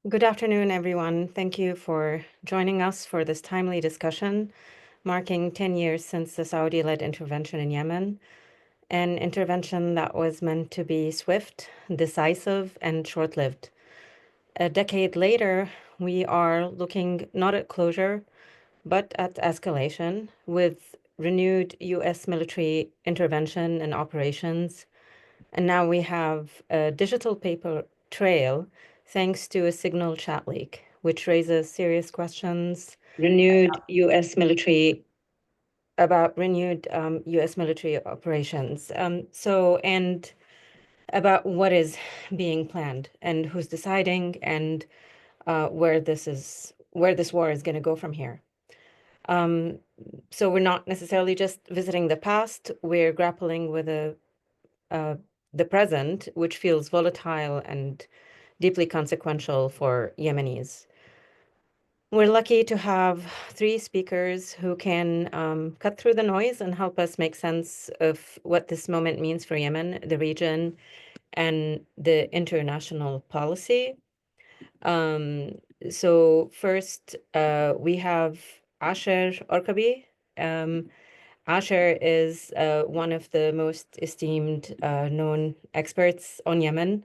Good afternoon, everyone. Thank you for joining us for this timely discussion, marking 10 years since the Saudi-led intervention in Yemen, an intervention that was meant to be swift, decisive, and short-lived. A decade later, we are looking not at closure, but at escalation, with renewed U.S. military intervention and operations. And now we have a digital paper trail thanks to a signal chat leak, which raises serious questions Renewed U.S. military. about renewed U.S. military operations. And about what is being planned and who's deciding and where this war is going to go from here. So we're not necessarily just visiting the past, we're grappling with the present, which feels volatile and deeply consequential for Yemenis. We're lucky to have three speakers who can cut through the noise and help us make sense of what this moment means for Yemen, the region, and the international policy. So first, we have Asher Orkabi. Asher is one of the most esteemed known experts on Yemen.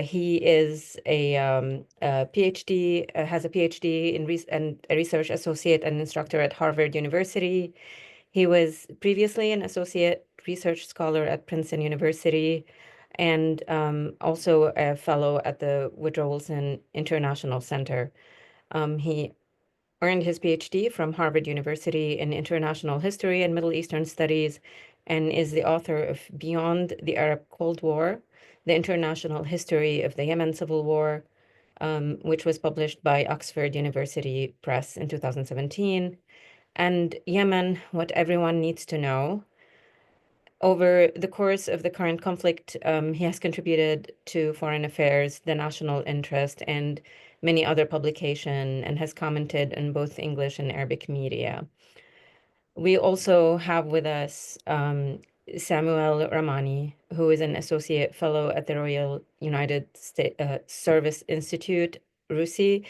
He is a PhD, has a PhD and a research associate and instructor at Harvard University. He was previously an associate research scholar at Princeton University and also a fellow at the Woodrow Wilson International Center. He earned his PhD from Harvard University in International History and Middle Eastern Studies and is the author of Beyond the Arab Cold War, The International History of the Yemen Civil War, which was published by Oxford University Press in 2017, and Yemen, What Everyone Needs to Know. Over the course of the current conflict, he has contributed to Foreign Affairs, The National Interest, and many other publications, and has commented in both English and Arabic media. We also have with us Samuel Ramani, who is an associate fellow at the Royal United States Service Institute, RUSI,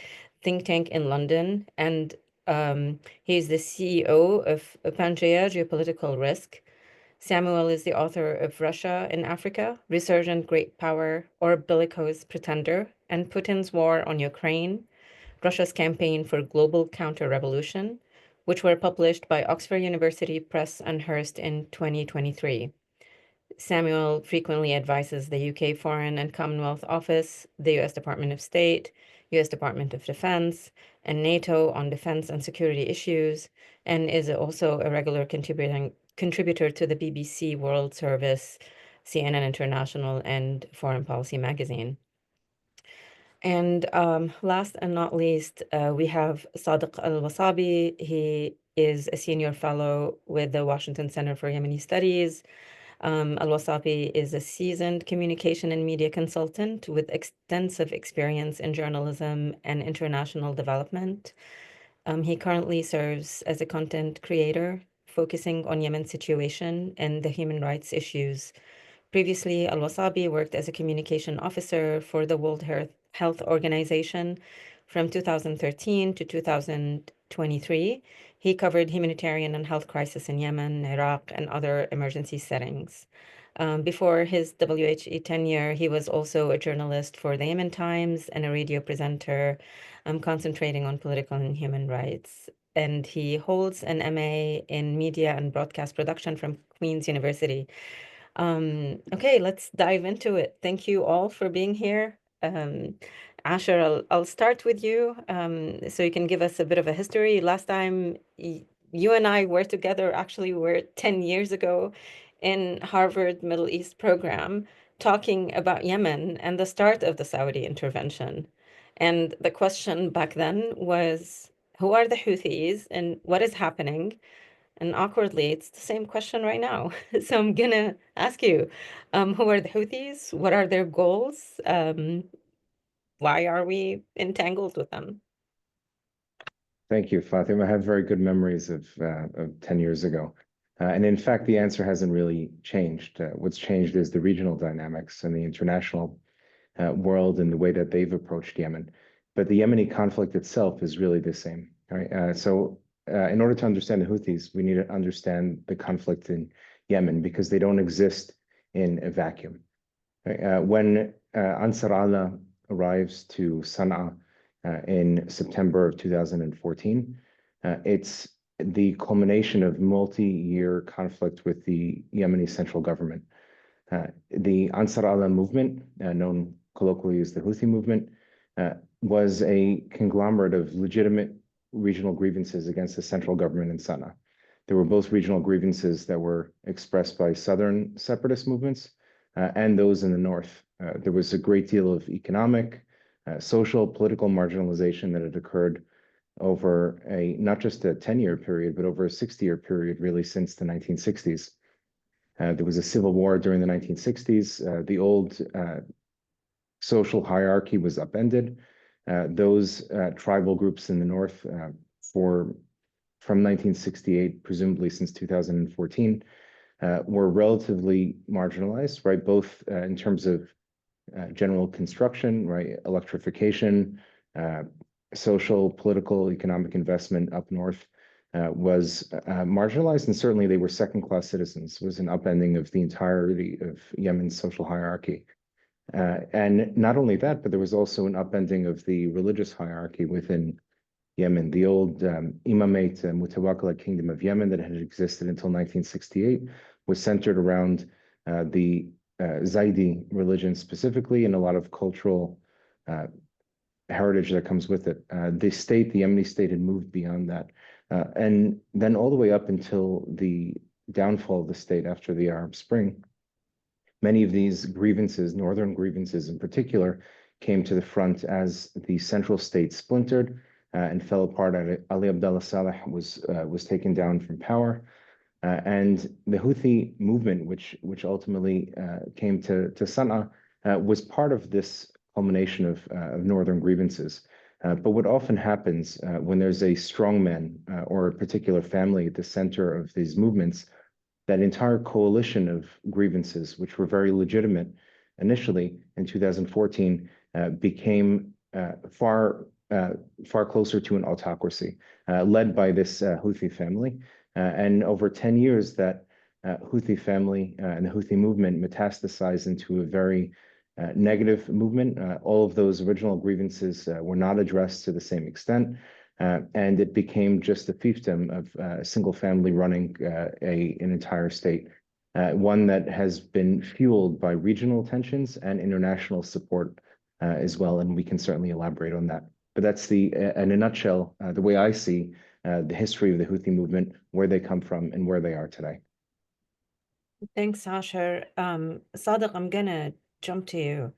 think tank in London, and he's the CEO of Pangea Geopolitical Risk. Samuel is the author of Russia in Africa, Resurgent Great Power or Bellicose Pretender, and Putin's War on Ukraine, Russia's Campaign for Global Counter-Revolution, which were published by Oxford University Press and Hearst in 2023. Samuel frequently advises the UK Foreign and Commonwealth Office, the US Department of State, US Department of Defense, and NATO on defense and security issues, and is also a regular contributor to the BBC World Service, CNN International, and Foreign Policy magazine. And last and not least, we have Sadiq Al-Wasabi. He is a senior fellow with the Washington Center for Yemeni Studies. Al-Wasabi is a seasoned communication and media consultant with extensive experience in journalism and international development. He currently serves as a content creator, focusing on Yemen's situation and the human rights issues. Previously, Al-Wasabi worked as a communication officer for the World Health Organization from 2013 to 2023. He covered humanitarian and health crisis in Yemen, Iraq, and other emergency settings. Before his WHE tenure, he was also a journalist for the Yemen Times and a radio presenter, concentrating on political and human rights. And he holds an MA in media and broadcast production from Queen's University. Okay, let's dive into it. Thank you all for being here. Asher, I'll start with you so you can give us a bit of a history. Last time you and I were together, actually, were 10 years ago in Harvard Middle East program talking about Yemen and the start of the Saudi intervention. And the question back then was, who are the Houthis and what is happening? And awkwardly, it's the same question right now. So I'm gonna ask you, who are the Houthis? What are their goals? Why are we entangled with them? Thank you, Fatima. I have very good memories of 10 years ago. And in fact, the answer hasn't really changed. What's changed is the regional dynamics and the international world and the way that they've approached Yemen. But the Yemeni conflict itself is really the same. Right? In order to understand the Houthis, we need to understand the conflict in Yemen because they don't exist in a vacuum. Right? When Ansar Allah arrives to Sana'a in September of 2014, it's the culmination of multi-year conflict with the Yemeni central government. The Ansar Allah movement, known colloquially as the Houthi movement, was a conglomerate of legitimate regional grievances against the central government in Sana'a. There were both regional grievances that were expressed by southern separatist movements and those in the north. There was a great deal of economic, social, political marginalization that had occurred over not just a 10-year period, but over a 60-year period, really since the 1960s. There was a civil war during the 1960s. The old social hierarchy was upended. Those tribal groups in the north from 1968, presumably since 2014, were relatively marginalized, right? Both in terms of general construction, right? Electrification, social, political, economic investment up north was marginalized, and certainly they were second-class citizens. It was an upending of the entirety of Yemen's social hierarchy. And not only that, but there was also an upending of the religious hierarchy within Yemen. The old Imamate Mutawakkila Kingdom of Yemen that had existed until 1968 was centered around the Zaidi religion specifically, and a lot of cultural heritage that comes with it. The Yemeni state had moved beyond that. And then all the way up until the downfall of the state after the Arab Spring, many of these grievances, northern grievances in particular, came to the front as the central state splintered and fell apart. Ali Abdullah Saleh was taken down from power. And the Houthi movement, which ultimately came to Sana'a, was part of this culmination of northern grievances. But what often happens when there's a strongman or a particular family at the center of these movements, that entire coalition of grievances, which were very legitimate initially in 2014, became far closer to an autocracy, led by this Houthi family. And over 10 years, that Houthi family and the Houthi movement metastasized into a very negative movement. All of those original grievances were not addressed to the same extent. And it became just a fiefdom of a single family running an entire state, one that has been fueled by regional tensions and international support as well. And we can certainly elaborate on that. But that's in a nutshell, the way I see the history of the Houthi movement, where they come from and where they are today. Thanks, Asher. Sadiq, I'm gonna jump to you.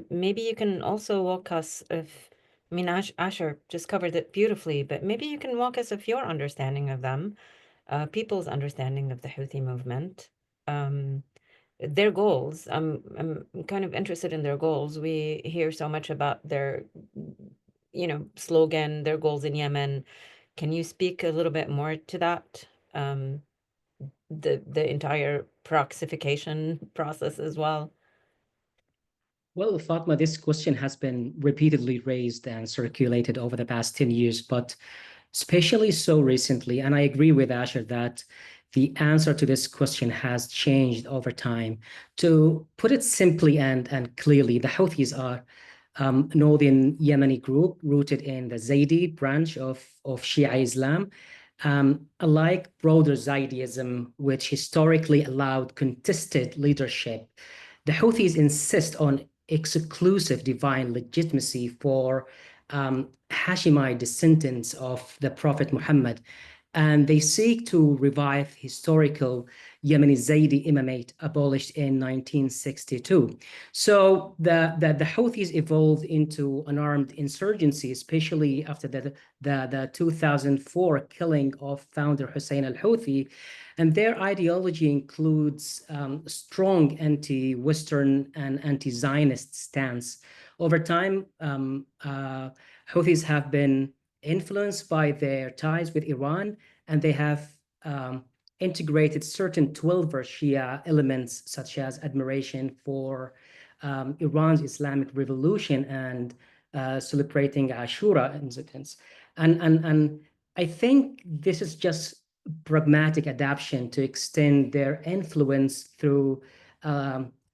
Maybe you can also walk us Asher just covered it beautifully, but maybe you can walk us of your understanding of them, people's understanding of the Houthi movement, their goals. I'm kind of interested in their goals. We hear so much about their, slogan, their goals in Yemen. Can you speak a little bit more to that? The entire proxification process as well. Well, Fatma, this question has been repeatedly raised and circulated over the past 10 years, but especially so recently. And I agree with Asher that the answer to this question has changed over time. To put it simply and clearly, the Houthis are northern Yemeni group rooted in the Zaidi branch of Shia Islam. Unlike broader Zaidism, which historically allowed contested leadership, the Houthis insist on exclusive divine legitimacy for Hashemite descendants of the Prophet Muhammad, and they seek to revive historical Yemeni Zaidi imamate abolished in 1962. So the Houthis evolved into an armed insurgency, especially after the 2004 killing of founder Hussein al-Houthi, and their ideology includes strong anti-Western and anti-Zionist stance. Over time, Houthis have been influenced by their ties with Iran, and they have integrated certain 12 Shia elements, such as admiration for Iran's Islamic Revolution and celebrating Ashura incidents. And I think this is just pragmatic adaptation to extend their influence through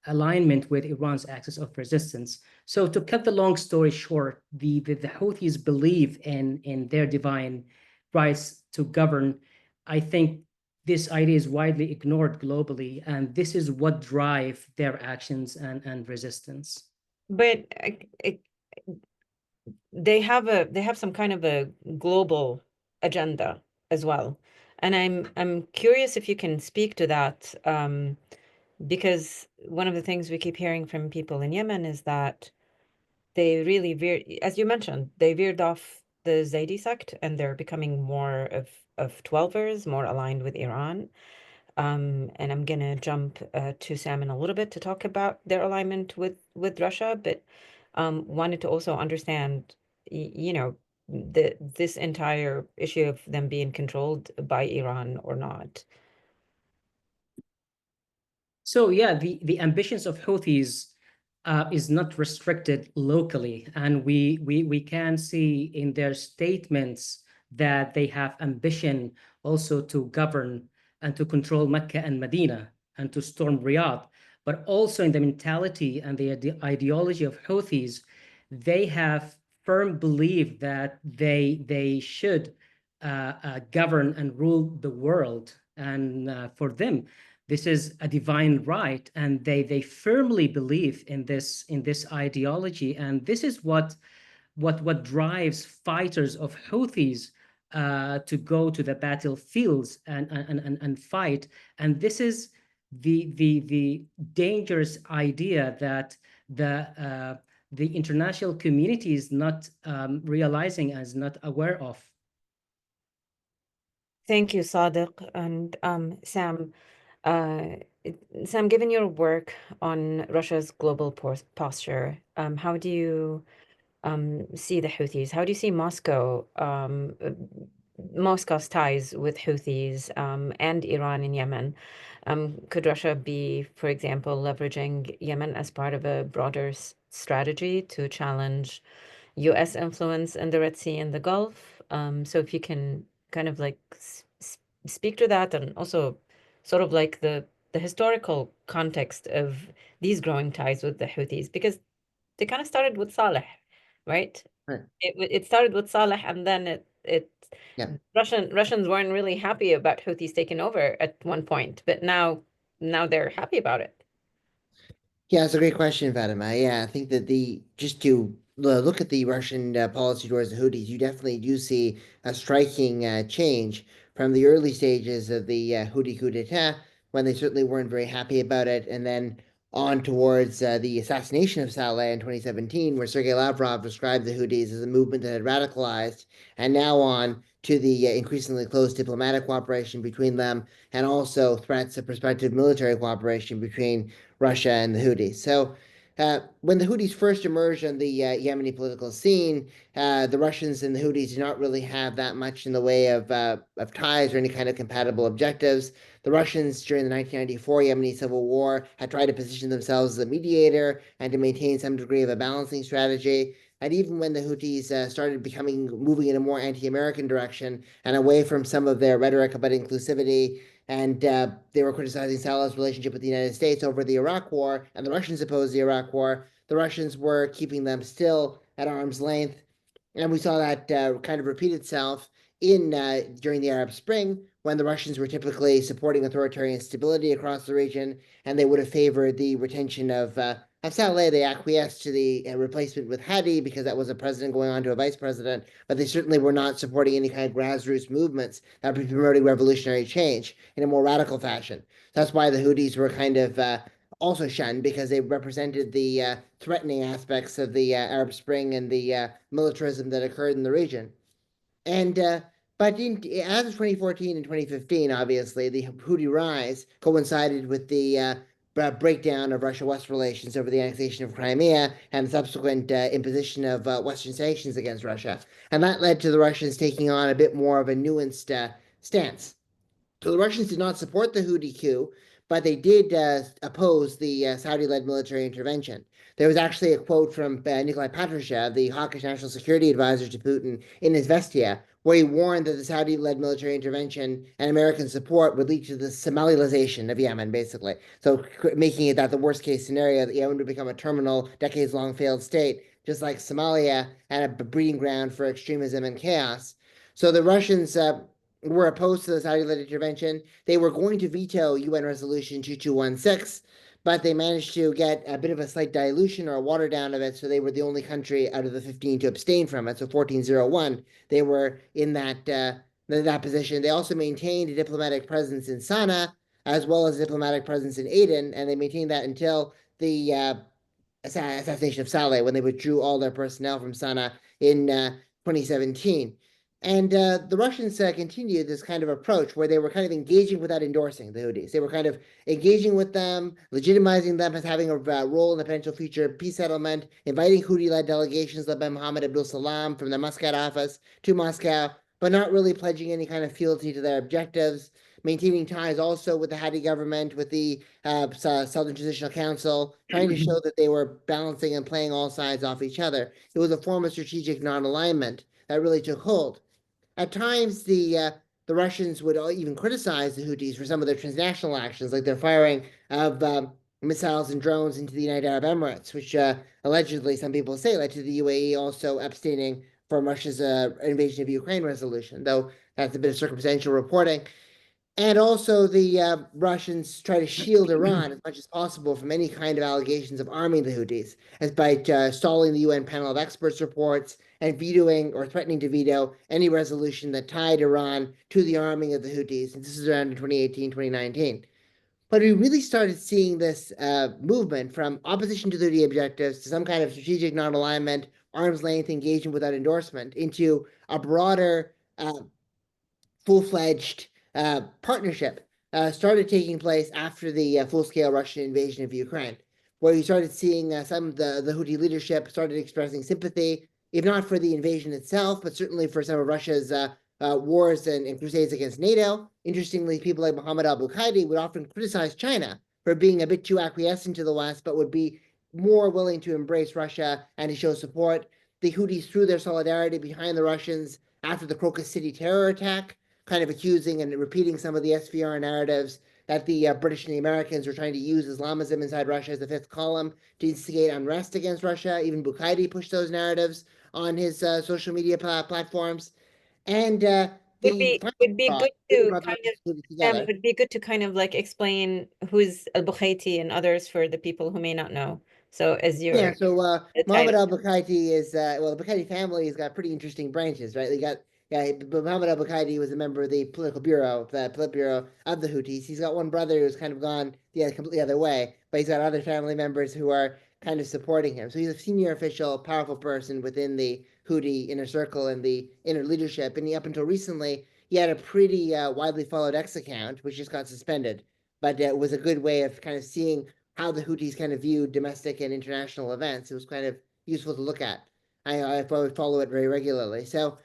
alignment with Iran's axis of resistance. So to cut the long story short, the Houthis believe in their divine rights to govern. I think this idea is widely ignored globally, and this is what drive their actions and resistance. But they have some kind of a global agenda as well. And I'm curious if you can speak to that, because one of the things we keep hearing from people in Yemen is that they really as you mentioned, they veered off the Zaidi sect and they're becoming more of Twelvers, more aligned with Iran. And I'm gonna jump to Sam in a little bit to talk about their alignment with Russia, but wanted to also understand, you know, this entire issue of them being controlled by Iran or not. So yeah, the ambitions of Houthis is not restricted locally, and we can see in their statements that they have ambition also to govern and to control Mecca and Medina and to storm Riyadh, but also in the mentality and the ideology of Houthis, they have firm belief that they should govern and rule the world, and for them this is a divine right, and they firmly believe in this ideology, and this is what drives fighters of Houthis to go to the battlefields and fight. And this is the dangerous idea that the international community is not realizing, is not aware of. Thank you, Sadiq. And Sam, uh, Sam, given your work on Russia's global posture, how do you see the Houthis? How do you see Moscow's ties with Houthis and Iran in Yemen? Could Russia be, for example, leveraging Yemen as part of a broader strategy to challenge US influence in the Red Sea and the Gulf? So if you can kind of like speak to that, and also sort of like the historical context of these growing ties with the Houthis, because they kind of started with Saleh, right? Right. It started with Saleh, and then it Yeah. Russians weren't really happy about Houthis taking over at one point, but now they're happy about it. Yeah, it's a great question, Fatima. Yeah, I think that just to look at the Russian policy towards the Houthis, you definitely do see a striking change from the early stages of the Houthi coup d'etat, when they certainly weren't very happy about it, and then on towards the assassination of Saleh in 2017, where Sergei Lavrov described the Houthis as a movement that had radicalized, and now on to the increasingly close diplomatic cooperation between them, and also threats of prospective military cooperation between Russia and the Houthis. So when the Houthis first emerged on the Yemeni political scene, the Russians and the Houthis did not really have that much in the way of ties or any kind of compatible objectives. The Russians, during the 1994 Yemeni civil war, had tried to position themselves as a mediator and to maintain some degree of a balancing strategy. And even when the Houthis started moving in a more anti-American direction and away from some of their rhetoric about inclusivity, and they were criticizing Saleh's relationship with the United States over the Iraq War, and the Russians opposed the Iraq War, the Russians were keeping them still at arm's length. And we saw that kind of repeat itself during the Arab Spring, when the Russians were typically supporting authoritarian stability across the region, and they would have favored the retention of Saleh. They acquiesced to the replacement with Hadi because that was a president going on to a vice president, but they certainly were not supporting any kind of grassroots movements that would be promoting revolutionary change in a more radical fashion. That's why the Houthis were kind of also shunned, because they represented the threatening aspects of the Arab Spring and the militarism that occurred in the region. And but as of 2014 and 2015, obviously, the Houthi rise coincided with the breakdown of Russia-West relations over the annexation of Crimea and the subsequent imposition of Western sanctions against Russia. And that led to the Russians taking on a bit more of a nuanced stance So the Russians did not support the Houthi coup, but they did oppose the Saudi-led military intervention. There was actually a quote from Nikolai Patrushev, the hawkish national security advisor to Putin, in his Vestia, where he warned that the Saudi-led military intervention and American support would lead to the Somalilization of Yemen, basically. So making it that the worst-case scenario, that Yemen would become a terminal, decades-long failed state, just like Somalia, and a breeding ground for extremism and chaos. So the Russians were opposed to the Saudi-led intervention. They were going to veto UN Resolution 2216, but they managed to get a bit of a slight dilution or a water down of it, so they were the only country out of the 15 to abstain from it. So 1401, they were in that position. They also maintained a diplomatic presence in Sana'a, as well as a diplomatic presence in Aden, and they maintained that until the assassination of Saleh, when they withdrew all their personnel from Sana'a in 2017. And the Russians continued this kind of approach where they were kind of engaging without endorsing the Houthis. They were kind of engaging with them, legitimizing them as having a role in the potential future peace settlement, inviting Houthi-led delegations led by Mohammed Abdul Salam from the Muscat office to Moscow, but not really pledging any kind of fealty to their objectives, maintaining ties also with the Hadi government, with the Southern Transitional Council, trying to show that they were balancing and playing all sides off each other. It was a form of strategic non-alignment that really took hold. At times, the Russians would even criticize the Houthis for some of their transnational actions, like their firing of missiles and drones into the United Arab Emirates, which allegedly, some people say, led to the UAE also abstaining from Russia's invasion of Ukraine resolution, though that's a bit of circumstantial reporting. And also, the Russians try to shield Iran as much as possible from any kind of allegations of arming the Houthis, as by stalling the UN panel of experts reports and vetoing or threatening to veto any resolution that tied Iran to the arming of the Houthis. And this is around in 2018, 2019. But we really started seeing this movement from opposition to the Houthi objectives to some kind of strategic non-alignment, arm's length engagement without endorsement, into a broader full-fledged partnership started taking place after the full-scale Russian invasion of Ukraine, where you started seeing some of the Houthi leadership started expressing sympathy, if not for the invasion itself, but certainly for some of Russia's wars and crusades against NATO. Interestingly, people like Mohammed al-Bukaidi would often criticize China for being a bit too acquiescent to the West, but would be more willing to embrace Russia and to show support. The Houthis threw their solidarity behind the Russians after the Crocus City terror attack, kind of accusing and repeating some of the SVR narratives that the British and the Americans were trying to use Islamism inside Russia as the fifth column to instigate unrest against Russia. Even Bukaidi pushed those narratives on his social media platforms. And would be good to would be good to kind of like explain who's al-Bukhaiti and others for the people who may not know. So as you so Mohammed al-Bukhaiti is well, the Bukhaiti family has got pretty interesting branches, right? They got but Mohammed al-Bukhaiti was a member of the political bureau, the Politburo of the Houthis. He's got one brother who's kind of gone the completely other way, but he's got other family members who are kind of supporting him. So he's a senior official, powerful person within the Houthi inner circle and the inner leadership. And up until recently, he had a pretty widely followed X account, which just got suspended. But it was a good way of kind of seeing how the Houthis kind of viewed domestic and international events. It was kind of useful to look at. I would follow it very regularly. So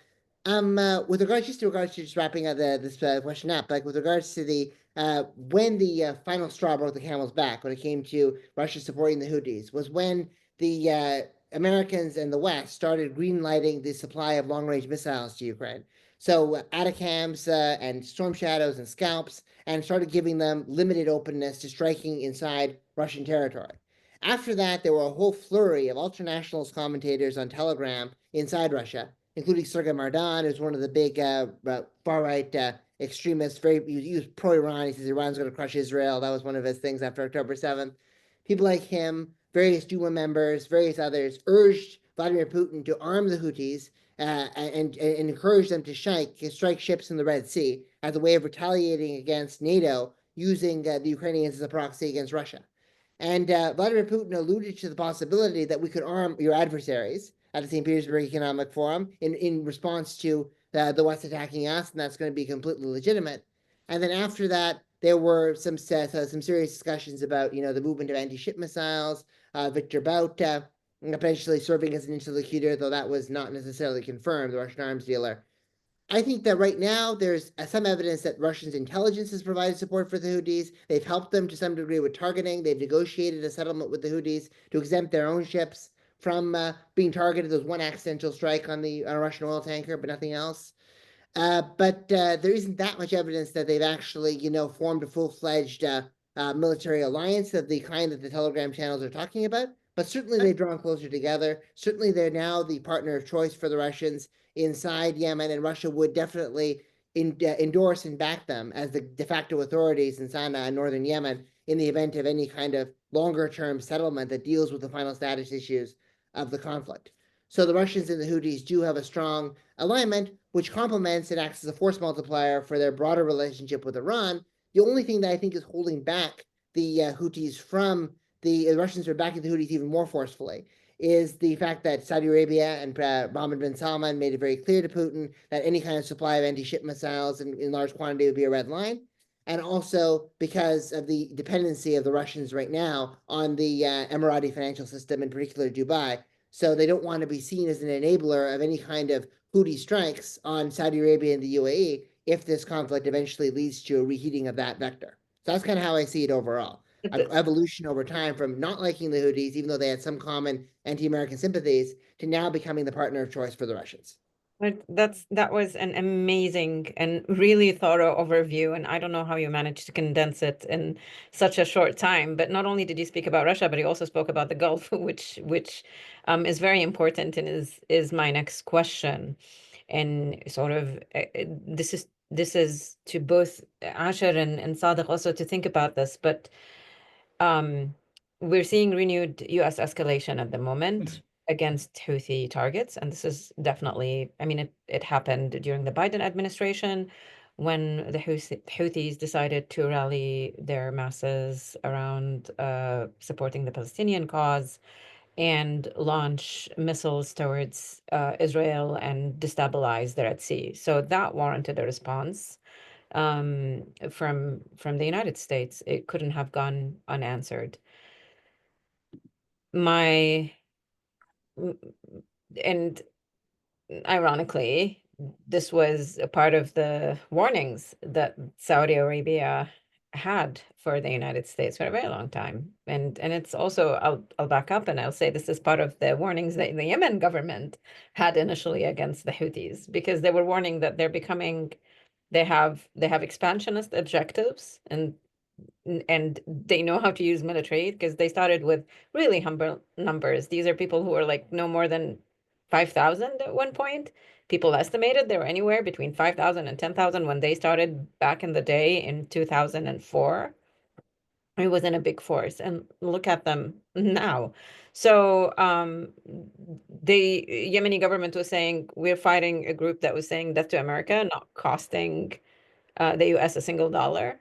with regards to just wrapping up this question up, like with regards to the when the final straw broke the camel's back when it came to Russia supporting the Houthis was when the Americans and the West started greenlighting the supply of long-range missiles to Ukraine. So ATACMS and Storm Shadows and Scalps, and started giving them limited openness to striking inside Russian territory. After that, there were a whole flurry of ultranationalist commentators on Telegram inside Russia, including Sergei Mardan, who's one of the big far-right extremists. He was pro-Iran. He says Iran's going to crush Israel. That was one of his things after October 7th. People like him, various Duma members, various others, urged Vladimir Putin to arm the Houthis and encourage them to strike ships in the Red Sea as a way of retaliating against NATO, using the Ukrainians as a proxy against Russia. And Vladimir Putin alluded to the possibility that we could arm your adversaries at the St. Petersburg Economic Forum in response to the West attacking us, and that's going to be completely legitimate. And then after that, there were some serious discussions about the movement of anti-ship missiles, Victor Bout potentially serving as an interlocutor, though that was not necessarily confirmed, the Russian arms dealer. I think that right now there's some evidence that Russia's intelligence has provided support for the Houthis. They've helped them to some degree with targeting. They've negotiated a settlement with the Houthis to exempt their own ships from being targeted. There was one accidental strike on a Russian oil tanker, but nothing else. But there isn't that much evidence that they've actually, formed a full-fledged military alliance of the kind that the Telegram channels are talking about. But certainly they've drawn closer together. Certainly they're now the partner of choice for the Russians inside Yemen, and Russia would definitely endorse and back them as the de facto authorities in Sana'a and northern Yemen in the event of any kind of longer-term settlement that deals with the final status issues of the conflict. So the Russians and the Houthis do have a strong alignment, which complements and acts as a force multiplier for their broader relationship with Iran. The only thing that I think is holding back the Houthis from the Russians are backing the Houthis even more forcefully is the fact that Saudi Arabia and Mohammed bin Salman made it very clear to Putin that any kind of supply of anti-ship missiles in large quantity would be a red line. And also because of the dependency of the Russians right now on the Emirati financial system, in particular Dubai. So they don't want to be seen as an enabler of any kind of Houthi strikes on Saudi Arabia and the UAE if this conflict eventually leads to a reheating of that vector. So that's kind of how I see it overall. Evolution over time from not liking the Houthis, even though they had some common anti-American sympathies, to now becoming the partner of choice for the Russians. That was an amazing and really thorough overview, and I don't know how you managed to condense it in such a short time. But not only did you speak about Russia, but you also spoke about the Gulf, which is very important and is my next question. And sort of this is to both Asher and Sadiq also to think about this, but we're seeing renewed U.S. escalation at the moment against Houthi targets. And this is definitely, I mean, it happened during the Biden administration when the Houthis decided to rally their masses around supporting the Palestinian cause and launch missiles towards Israel and destabilize the Red Sea. So that warranted a response from the United States. It couldn't have gone unanswered. And ironically, this was a part of the warnings that Saudi Arabia had for the United States for a very long time. And it's also, I'll back up and I'll say this is part of the warnings that the Yemen government had initially against the Houthis, because they were warning that they have expansionist objectives, and they know how to use military because they started with really humble numbers. These are people who are like no more than 5,000 at one point. People estimated they were anywhere between 5,000 and 10,000 when they started back in the day in 2004. It wasn't a big force, and look at them now. So the Yemeni government was saying we're fighting a group that was saying death to America, not costing the US a single dollar.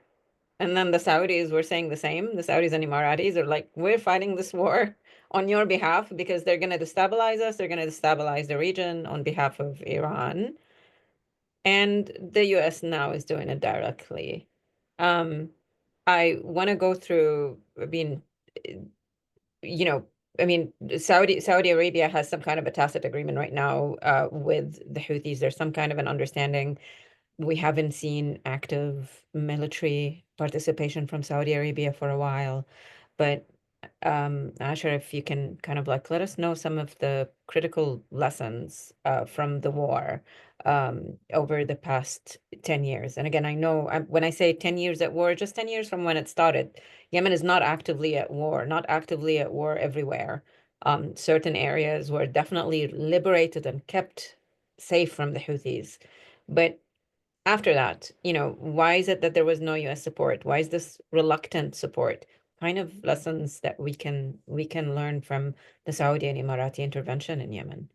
And then the Saudis were saying the same. The Saudis and Emiratis are like, we're fighting this war on your behalf because they're going to destabilize us. They're going to destabilize the region on behalf of Iran. And the US now is doing it directly. I want to go through, Saudi Arabia has some kind of a tacit agreement right now with the Houthis. There's some kind of an understanding. We haven't seen active military participation from Saudi Arabia for a while, but Asher, if you can kind of like let us know some of the critical lessons from the war over the past 10 years. And again, I know when I say 10 years at war, just 10 years from when it started. Yemen is not actively at war, everywhere. Certain areas were definitely liberated and kept safe from the Houthis. But after that, why is it that there was no US support? Why is this reluctant support? Kind of lessons that we can learn from the Saudi and Emirati intervention in Yemen.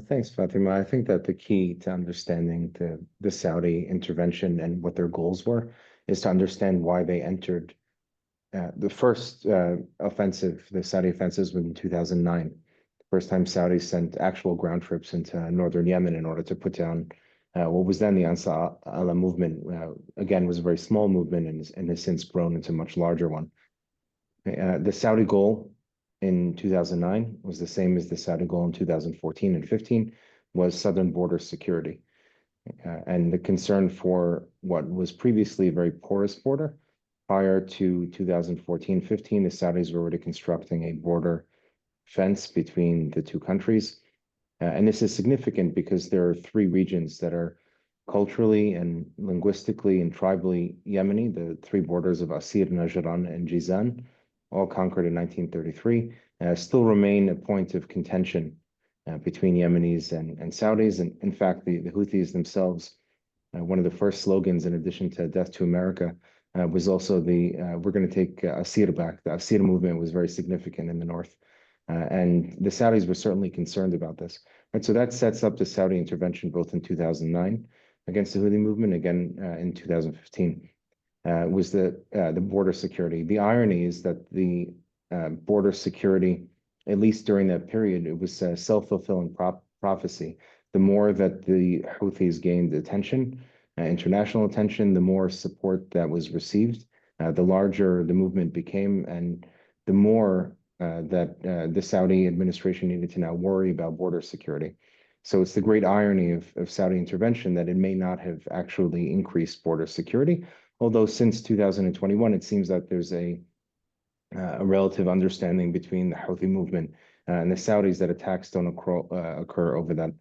Thanks, Fatima. I think that the key to understanding the Saudi intervention and what their goals were is to understand why they entered the first offensive. The Saudi offensives was in 2009. First time Saudis sent actual ground troops into northern Yemen in order to put down what was then the Ansar Allah movement. Again, was a very small movement and has since grown into a much larger one. The Saudi goal in 2009 was the same as the Saudi goal in 2014 and 15, was southern border security. And the concern for what was previously a very porous border. Prior to 2014-15, the Saudis were already constructing a border fence between the two countries. And this is significant because there are three regions that are culturally and linguistically and tribally Yemeni, the three borders of Asir, Najran, and Jizan, all conquered in 1933, still remain a point of contention between Yemenis and Saudis. And in fact, the Houthis themselves, one of the first slogans, in addition to "Death to America," was also we're going to take Asir back. The Asir movement was very significant in the north. And the Saudis were certainly concerned about this. Right, so that sets up the Saudi intervention both in 2009 against the Houthi movement, again in 2015, was the border security. The irony is that the border security, at least during that period, it was a self-fulfilling prophecy. The more that the Houthis gained attention, international attention, the more support that was received, the larger the movement became, and the more that the Saudi administration needed to now worry about border security. So it's the great irony of Saudi intervention that it may not have actually increased border security, although since 2021, it seems that there's a relative understanding between the Houthi movement and the Saudis that attacks don't occur over that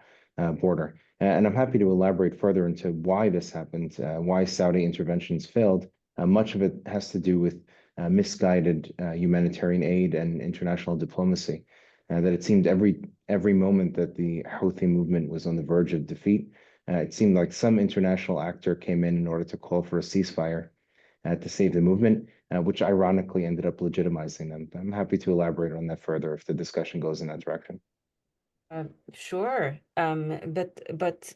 border. And I'm happy to elaborate further into why this happened, why Saudi interventions failed. Much of it has to do with misguided humanitarian aid and international diplomacy. That it seemed every moment that the Houthi movement was on the verge of defeat, it seemed like some international actor came in order to call for a ceasefire to save the movement, which ironically ended up legitimizing them. I'm happy to elaborate on that further if the discussion goes in that direction. Sure. But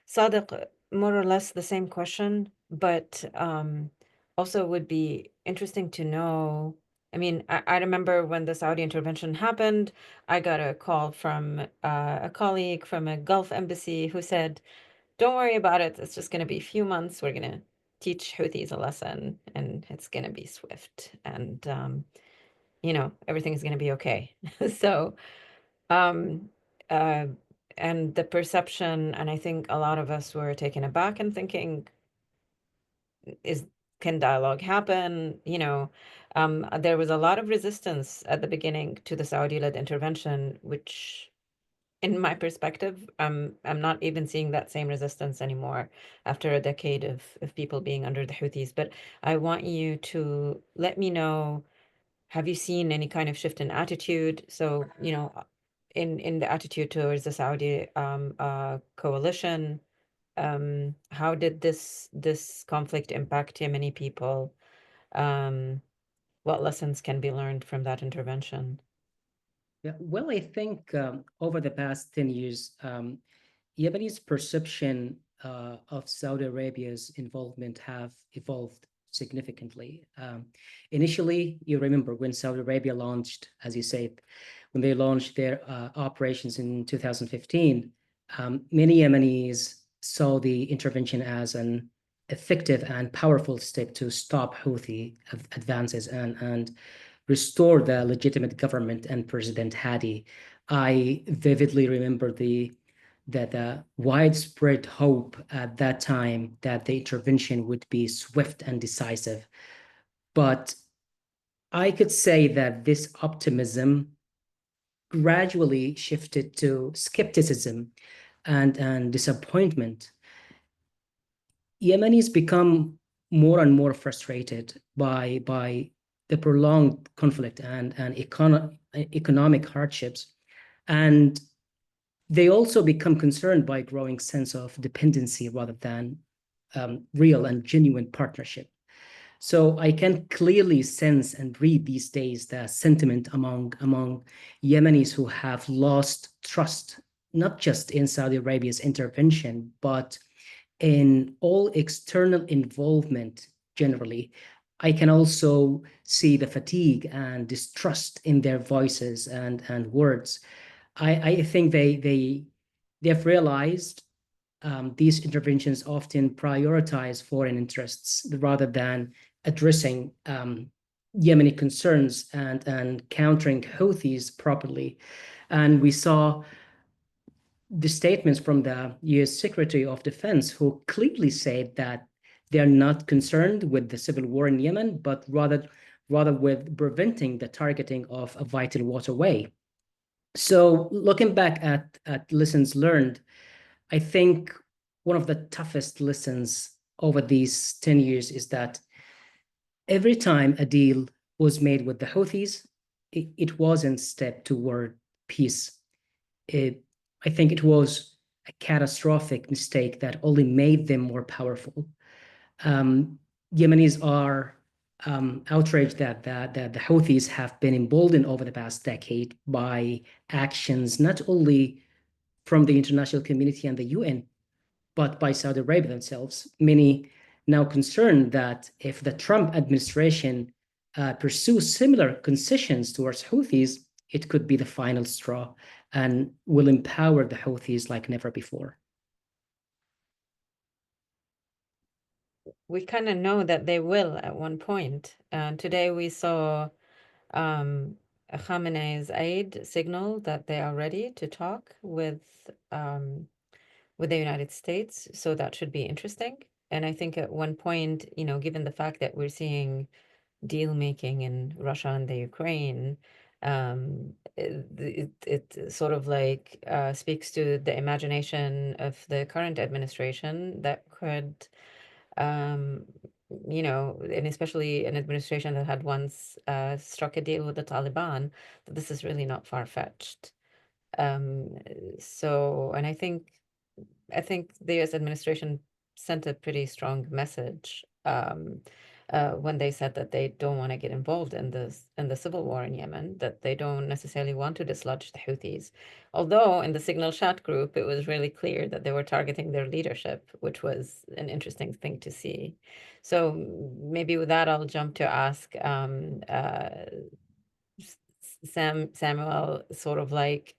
Sadiq, more or less the same question, but also would be interesting to know. I mean, I remember when the Saudi intervention happened, I got a call from a colleague from a Gulf embassy who said, "Don't worry about it. It's just going to be a few months. We're going to teach Houthis a lesson, and it's going to be swift, and everything's going to be okay." So, um, uh, and the perception, and I think a lot of us were taken aback and thinking, can dialogue happen? There was a lot of resistance at the beginning to the Saudi-led intervention, which, in my perspective, I'm not even seeing that same resistance anymore after a decade of people being under the Houthis. But I want you to let me know, have you seen any kind of shift in attitude? So, in the attitude towards the Saudi coalition, how did this conflict impact Yemeni people? What lessons can be learned from that intervention? Yeah, well, I think over the past 10 years, Yemeni's perception of Saudi Arabia's involvement have evolved significantly. Initially, you remember when Saudi Arabia launched, as you said, when they launched their operations in 2015, many Yemenis saw the intervention as an effective and powerful step to stop Houthi advances and restore the legitimate government and President Hadi. I vividly remember the widespread hope at that time that the intervention would be swift and decisive. But I could say that this optimism gradually shifted to skepticism and disappointment. Yemenis become more and more frustrated by the prolonged conflict and economic hardships. And they also become concerned by a growing sense of dependency rather than real and genuine partnership. So I can clearly sense and read these days the sentiment among Yemenis who have lost trust, not just in Saudi Arabia's intervention, but in all external involvement generally. I can also see the fatigue and distrust in their voices and words. I think they've realized these interventions often prioritize foreign interests rather than addressing Yemeni concerns and countering Houthis properly. And we saw the statements from the US Secretary of Defense, who clearly said that they're not concerned with the civil war in Yemen, but rather with preventing the targeting of a vital waterway. So looking back at lessons learned, I think one of the toughest lessons over these 10 years is that every time a deal was made with the Houthis, it wasn't a step toward peace. I think it was a catastrophic mistake that only made them more powerful. Yemenis are outraged that the Houthis have been emboldened over the past decade by actions not only from the international community and the UN, but by Saudi Arabia themselves. Many now concerned that if the Trump administration pursues similar concessions towards Houthis, it could be the final straw and will empower the Houthis like never before. We kind of know that they will at one point. Today we saw Khamenei's aide signal that they are ready to talk with the United States, so that should be interesting. And I think at one point, you know, given the fact that we're seeing deal making in Russia and the Ukraine, it sort of like speaks to the imagination of the current administration that could, you know, and especially an administration that had once struck a deal with the Taliban, that this is really not far-fetched. So, and I think the US administration sent a pretty strong message when they said that they don't want to get involved in the civil war in Yemen, that they don't necessarily want to dislodge the Houthis. Although in the Signal chat group, it was really clear that they were targeting their leadership, which was an interesting thing to see. So maybe with that, I'll jump to ask Samuel, sort of like,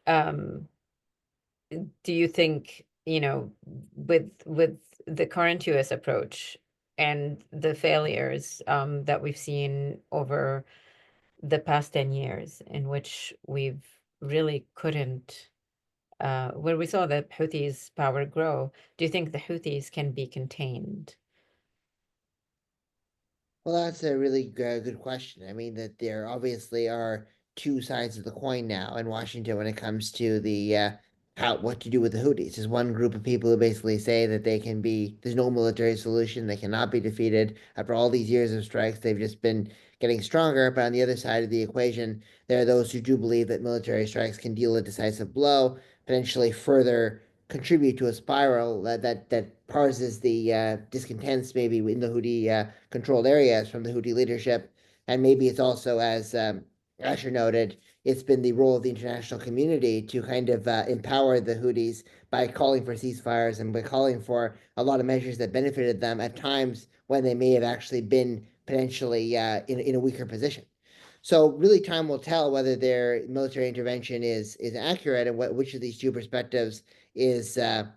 do you think, you know, with the current US approach and the failures that we've seen over the past 10 years, in which we've really couldn't, where we saw the Houthis' power grow, do you think the Houthis can be contained? Well, that's a really good question. I mean, that there obviously are two sides of the coin now in Washington when it comes to the what to do with the Houthis. There's one group of people who basically say that there's no military solution, they cannot be defeated. After all these years of strikes, they've just been getting stronger. But on the other side of the equation, there are those who do believe that military strikes can deal a decisive blow, potentially further contribute to a spiral that parses the discontents maybe in the Houthi controlled areas from the Houthi leadership. And maybe it's also, as Asher noted, it's been the role of the international community to kind of empower the Houthis by calling for ceasefires and by calling for a lot of measures that benefited them at times when they may have actually been potentially in a weaker position. So really, time will tell whether their military intervention is accurate and which of these two perspectives is more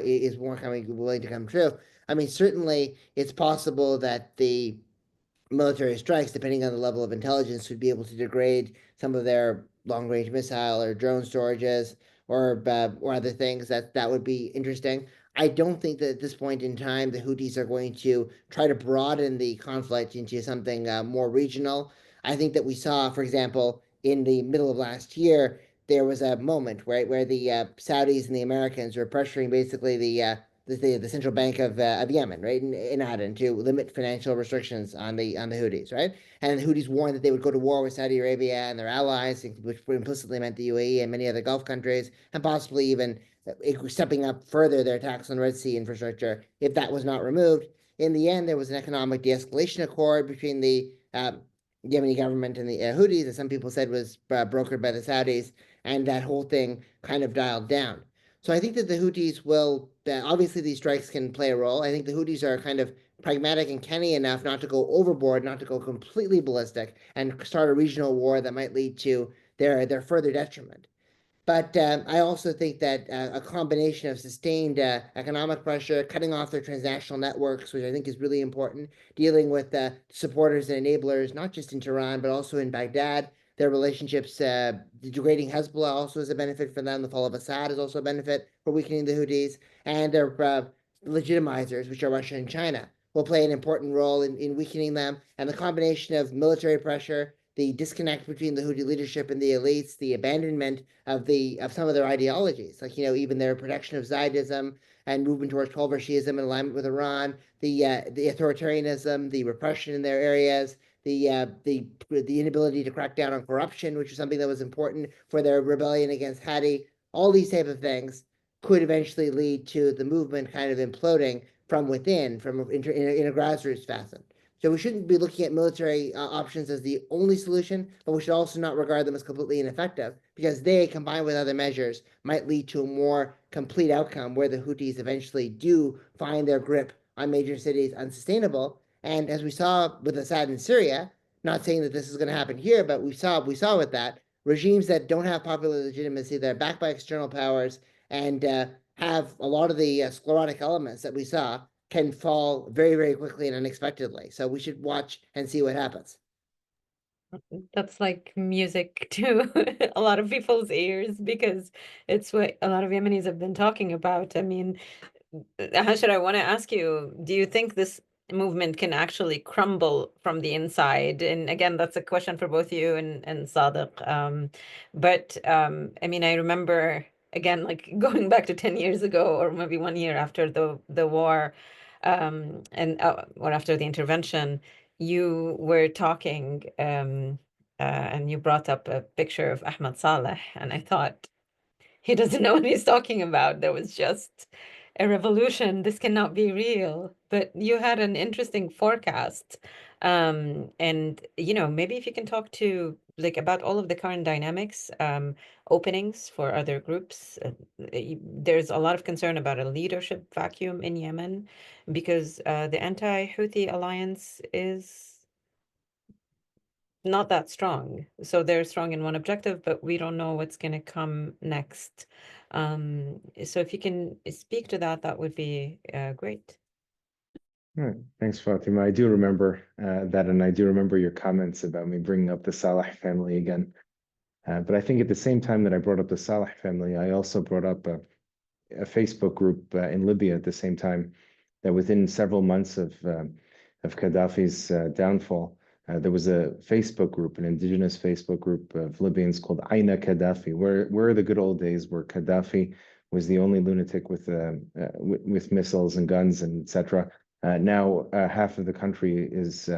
willing to come true. I mean, certainly it's possible that the military strikes, depending on the level of intelligence, would be able to degrade some of their long-range missile or drone storages or other things that would be interesting. I don't think that at this point in time the Houthis are going to try to broaden the conflict into something more regional. I think that we saw, for example, in the middle of last year, there was a moment where the Saudis and the Americans were pressuring basically the central bank of Yemen, right, in Aden, to limit financial restrictions on the Houthis, right? And the Houthis warned that they would go to war with Saudi Arabia and their allies, which implicitly meant the UAE and many other Gulf countries, and possibly even stepping up further their attacks on Red Sea infrastructure if that was not removed. In the end, there was an economic de-escalation accord between the Yemeni government and the Houthis, that some people said was brokered by the Saudis, and that whole thing kind of dialed down. So I think that the Houthis will, obviously these strikes can play a role. I think the Houthis are kind of pragmatic and canny enough not to go overboard, not to go completely ballistic and start a regional war that might lead to their further detriment. But I also think that a combination of sustained economic pressure, cutting off their transnational networks, which I think is really important, dealing with supporters and enablers, not just in Tehran, but also in Baghdad, their relationships, degrading Hezbollah also is a benefit for them. The fall of Assad is also a benefit for weakening the Houthis, and their legitimizers, which are Russia and China, will play an important role in weakening them. And the combination of military pressure, the disconnect between the Houthi leadership and the elites, the abandonment of some of their ideologies, like even their protection of Zionism and movement towards Twelver Shiism in alignment with Iran, the authoritarianism, the repression in their areas, the inability to crack down on corruption, which is something that was important for their rebellion against Hadi. All these type of things could eventually lead to the movement kind of imploding from within, in a grassroots fashion. So we shouldn't be looking at military options as the only solution, but we should also not regard them as completely ineffective, because they, combined with other measures, might lead to a more complete outcome where the Houthis eventually do find their grip on major cities unsustainable. And as we saw with Assad in Syria, not saying that this is going to happen here, but we saw with that, regimes that don't have popular legitimacy, that are backed by external powers, and have a lot of the sclerotic elements that we saw, can fall very, very quickly and unexpectedly. So we should watch and see what happens. That's like music to a lot of people's ears, because it's what a lot of Yemenis have been talking about. I mean, Hashir, I want to ask you, do you think this movement can actually crumble from the inside? And again, that's a question for both you and Sadiq. I mean, I remember, again, like going back to 10 years ago, or maybe 1 year after the war, or after the intervention, you were talking, and you brought up a picture of Ahmad Saleh, and I thought, he doesn't know what he's talking about. There was just a revolution. This cannot be real. But you had an interesting forecast. And maybe if you can talk to like about all of the current dynamics, openings for other groups. There's a lot of concern about a leadership vacuum in Yemen, because the anti-Houthi alliance is not that strong. So they're strong in one objective, but we don't know what's going to come next. So if you can speak to that, that would be great. All right. Thanks, Fatima. I do remember that, and I do remember your comments about me bringing up the Saleh family again. But I think at the same time that I brought up the Saleh family, I also brought up a Facebook group in Libya at the same time, that within several months of Gaddafi's downfall, there was a Facebook group, an indigenous Facebook group of Libyans called Aina Gaddafi, where are the good old days where Gaddafi was the only lunatic with missiles and guns and etc. Now half of the country is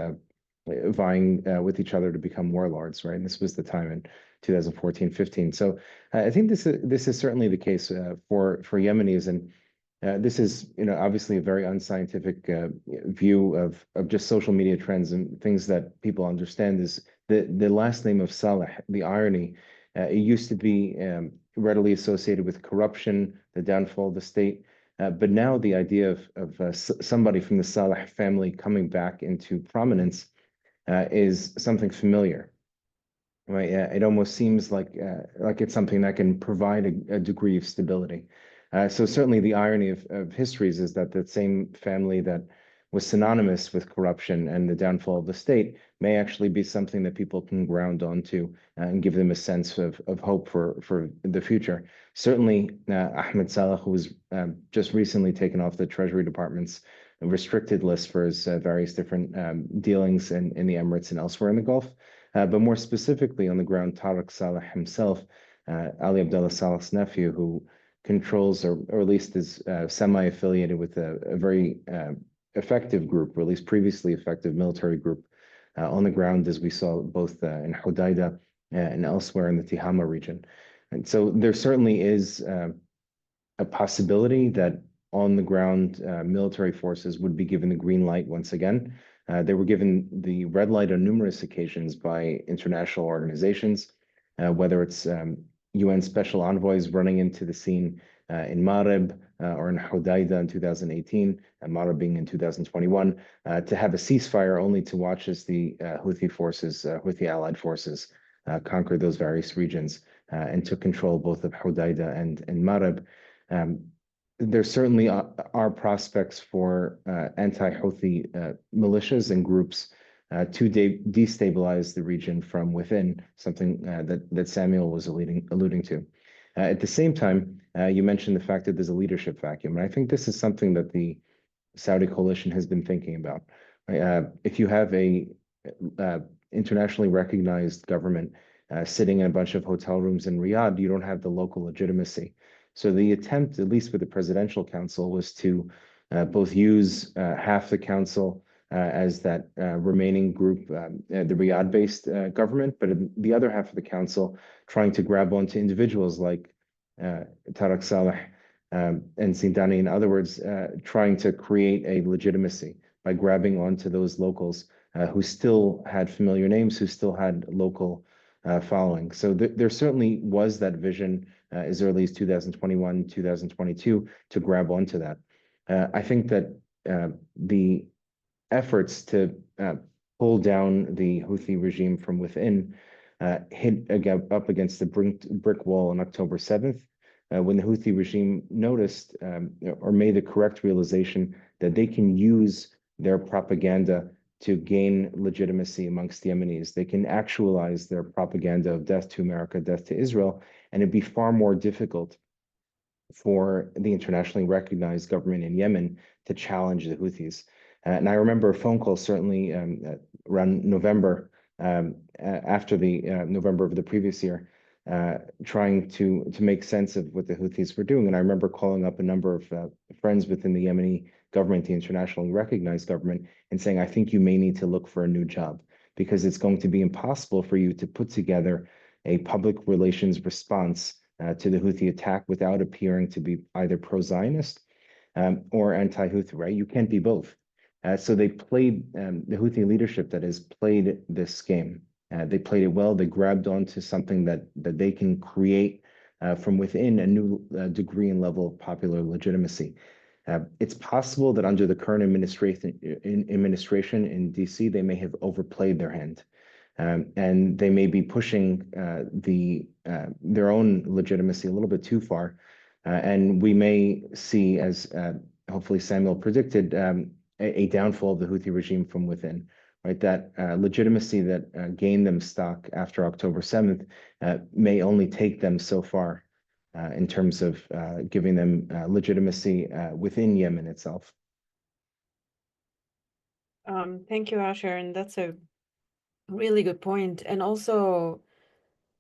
vying with each other to become warlords, right? And this was the time in 2014, 15. So I think this is certainly the case for Yemenis, and this is obviously a very unscientific view of just social media trends and things that people understand. Is the last name of Saleh, the irony, it used to be readily associated with corruption, the downfall of the state. But now the idea of somebody from the Saleh family coming back into prominence is something familiar, right? It almost seems like it's something that can provide a degree of stability. So certainly the irony of histories is that the same family that was synonymous with corruption and the downfall of the state may actually be something that people can ground onto and give them a sense of hope for the future. Certainly, Ahmed Saleh, who was just recently taken off the Treasury Department's restricted list for his various different dealings in the Emirates and elsewhere in the Gulf, but more specifically on the ground, Tariq Saleh himself, Ali Abdullah Saleh's nephew, who controls or at least is semi-affiliated with a very effective group, or at least previously effective military group on the ground, as we saw both in Hudaydah and elsewhere in the Tihama region. And so there certainly is a possibility that on the ground military forces would be given the green light once again. They were given the red light on numerous occasions by international organizations, whether it's UN special envoys running into the scene in Marib or in Hudaydah in 2018, and Marib being in 2021, to have a ceasefire only to watch as the Houthi forces, Houthi allied forces, conquered those various regions and took control both of Hudaydah and Marib. There certainly are prospects for anti-Houthi militias and groups to destabilize the region from within, something that Samuel was alluding to. At the same time, you mentioned the fact that there's a leadership vacuum, and I think this is something that the Saudi coalition has been thinking about. If you have a internationally recognized government sitting in a bunch of hotel rooms in Riyadh, you don't have the local legitimacy. So the attempt, at least with the presidential council, was to both use half the council as that remaining group, the Riyadh-based government, but the other half of the council trying to grab onto individuals like Tariq Saleh and Sindani. In other words, trying to create a legitimacy by grabbing onto those locals who still had familiar names, who still had local following. So there certainly was that vision as early as 2021, 2022 to grab onto that. I think that the efforts to pull down the Houthi regime from within hit up against the brick wall on October 7th, when the Houthi regime noticed or made the correct realization that they can use their propaganda to gain legitimacy amongst the Yemenis. They can actualize their propaganda of death to America, death to Israel, and it'd be far more difficult for the internationally recognized government in Yemen to challenge the Houthis. And I remember a phone call, certainly around November, after the November of the previous year, trying to make sense of what the Houthis were doing. And I remember calling up a number of friends within the Yemeni government, the internationally recognized government, and saying, I think you may need to look for a new job because it's going to be impossible for you to put together a public relations response to the Houthi attack without appearing to be either pro-Zionist or anti-Houthi, right? You can't be both. So they played, the Houthi leadership that has played this game. They played it well. They grabbed onto something that they can create from within a new degree and level of popular legitimacy. It's possible that under the current administration in DC, they may have overplayed their hand. And they may be pushing their own legitimacy a little bit too far. And we may see, as hopefully Samuel predicted, a downfall of the Houthi regime from within, right? That legitimacy that gained them stock after October 7th may only take them so far in terms of giving them legitimacy within Yemen itself. Thank you, Asher, and that's a really good point. And also,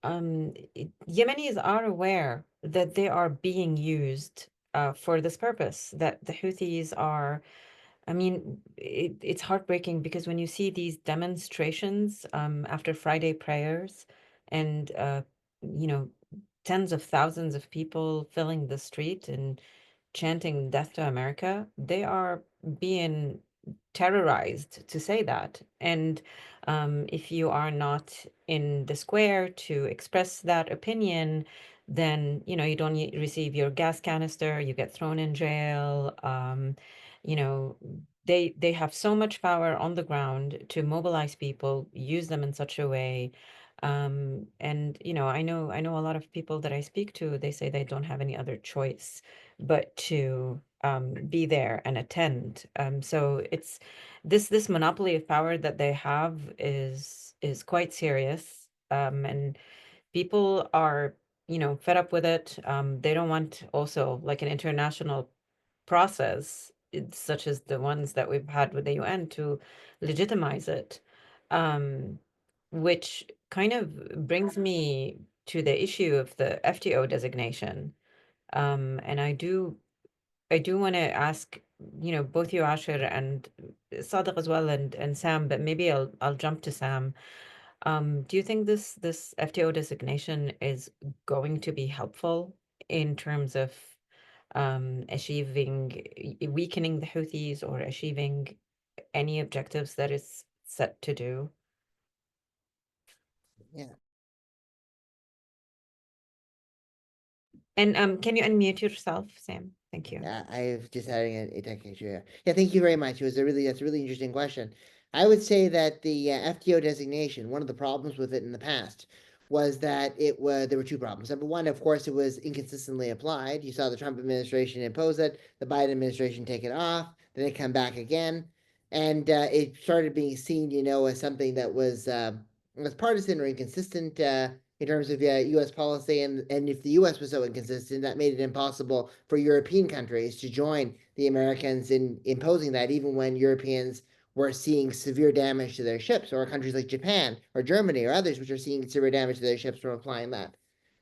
Yemenis are aware that they are being used for this purpose, that the Houthis are, I mean, it's heartbreaking because when you see these demonstrations after Friday prayers and, you know, tens of thousands of people filling the street and chanting death to America, they are being terrorized to say that. And if you are not in the square to express that opinion, then, you know, you don't receive your gas canister, you get thrown in jail. You know, they have so much power on the ground to mobilize people, use them in such a way. And, you know, I know a lot of people that I speak to, they say they don't have any other choice but to be there and attend. So it's this monopoly of power that they have is quite serious. And people are, you know, fed up with it. They don't want also like an international process, such as the ones that we've had with the UN to legitimize it. Which kind of brings me to the issue of the FTO designation. And I do want to ask, you know, both you, Asher, and Sadiq as well, and Sam, but maybe I'll jump to Sam. Do you think this FTO designation is going to be helpful in terms of weakening the Houthis or achieving any objectives that is set to do? Yeah. And can you unmute yourself, Sam? Thank you. Yeah, I've just having a tech issue here. Yeah, thank you very much. That's a really interesting question. I would say that the FTO designation, one of the problems with it in the past was that there were two problems. Number one, of course, it was inconsistently applied. You saw the Trump administration impose it, the Biden administration take it off, then it come back again. and it started being seen, as something that was partisan or inconsistent in terms of U.S. policy, and if the U.S. was so inconsistent, that made it impossible for European countries to join the Americans in imposing that, even when Europeans were seeing severe damage to their ships, or countries like Japan or Germany or others which are seeing severe damage to their ships from applying that.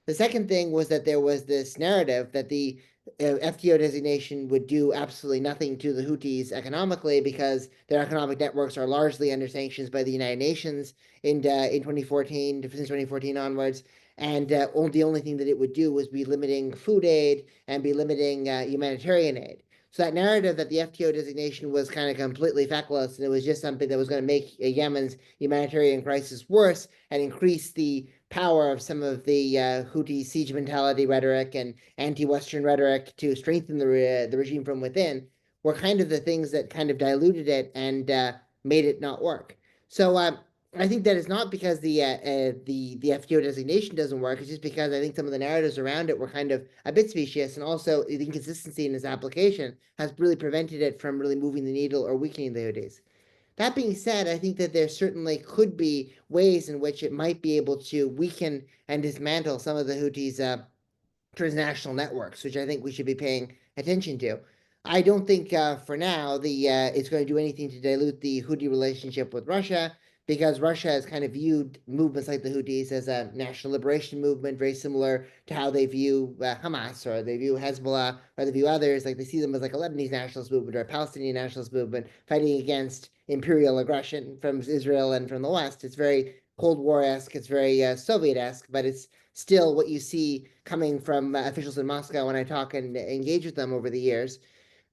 The second thing was that there was this narrative that the FTO designation would do absolutely nothing to the Houthis economically because their economic networks are largely under sanctions by the United Nations in 2014, since 2014 onwards. And the only thing that it would do was be limiting food aid and be limiting humanitarian aid. So that narrative that the FTO designation was kind of completely feckless and it was just something that was going to make Yemen's humanitarian crisis worse and increase the power of some of the Houthi siege mentality rhetoric and anti-Western rhetoric to strengthen the regime from within were kind of the things that kind of diluted it and made it not work. So I think that is not because the FTO designation doesn't work. It's just because I think some of the narratives around it were kind of a bit specious, and also the inconsistency in its application has really prevented it from really moving the needle or weakening the Houthis. That being said, I think that there certainly could be ways in which it might be able to weaken and dismantle some of the Houthis' transnational networks, which I think we should be paying attention to. I don't think for now it's going to do anything to dilute the Houthi relationship with Russia, because Russia has kind of viewed movements like the Houthis as a national liberation movement, very similar to how they view Hamas, or they view Hezbollah, or they view others. Like they see them as like a Lebanese nationalist movement or a Palestinian nationalist movement fighting against imperial aggression from Israel and from the West. It's very Cold War-esque, it's very Soviet-esque, but it's still what you see coming from officials in Moscow when I talk and engage with them over the years.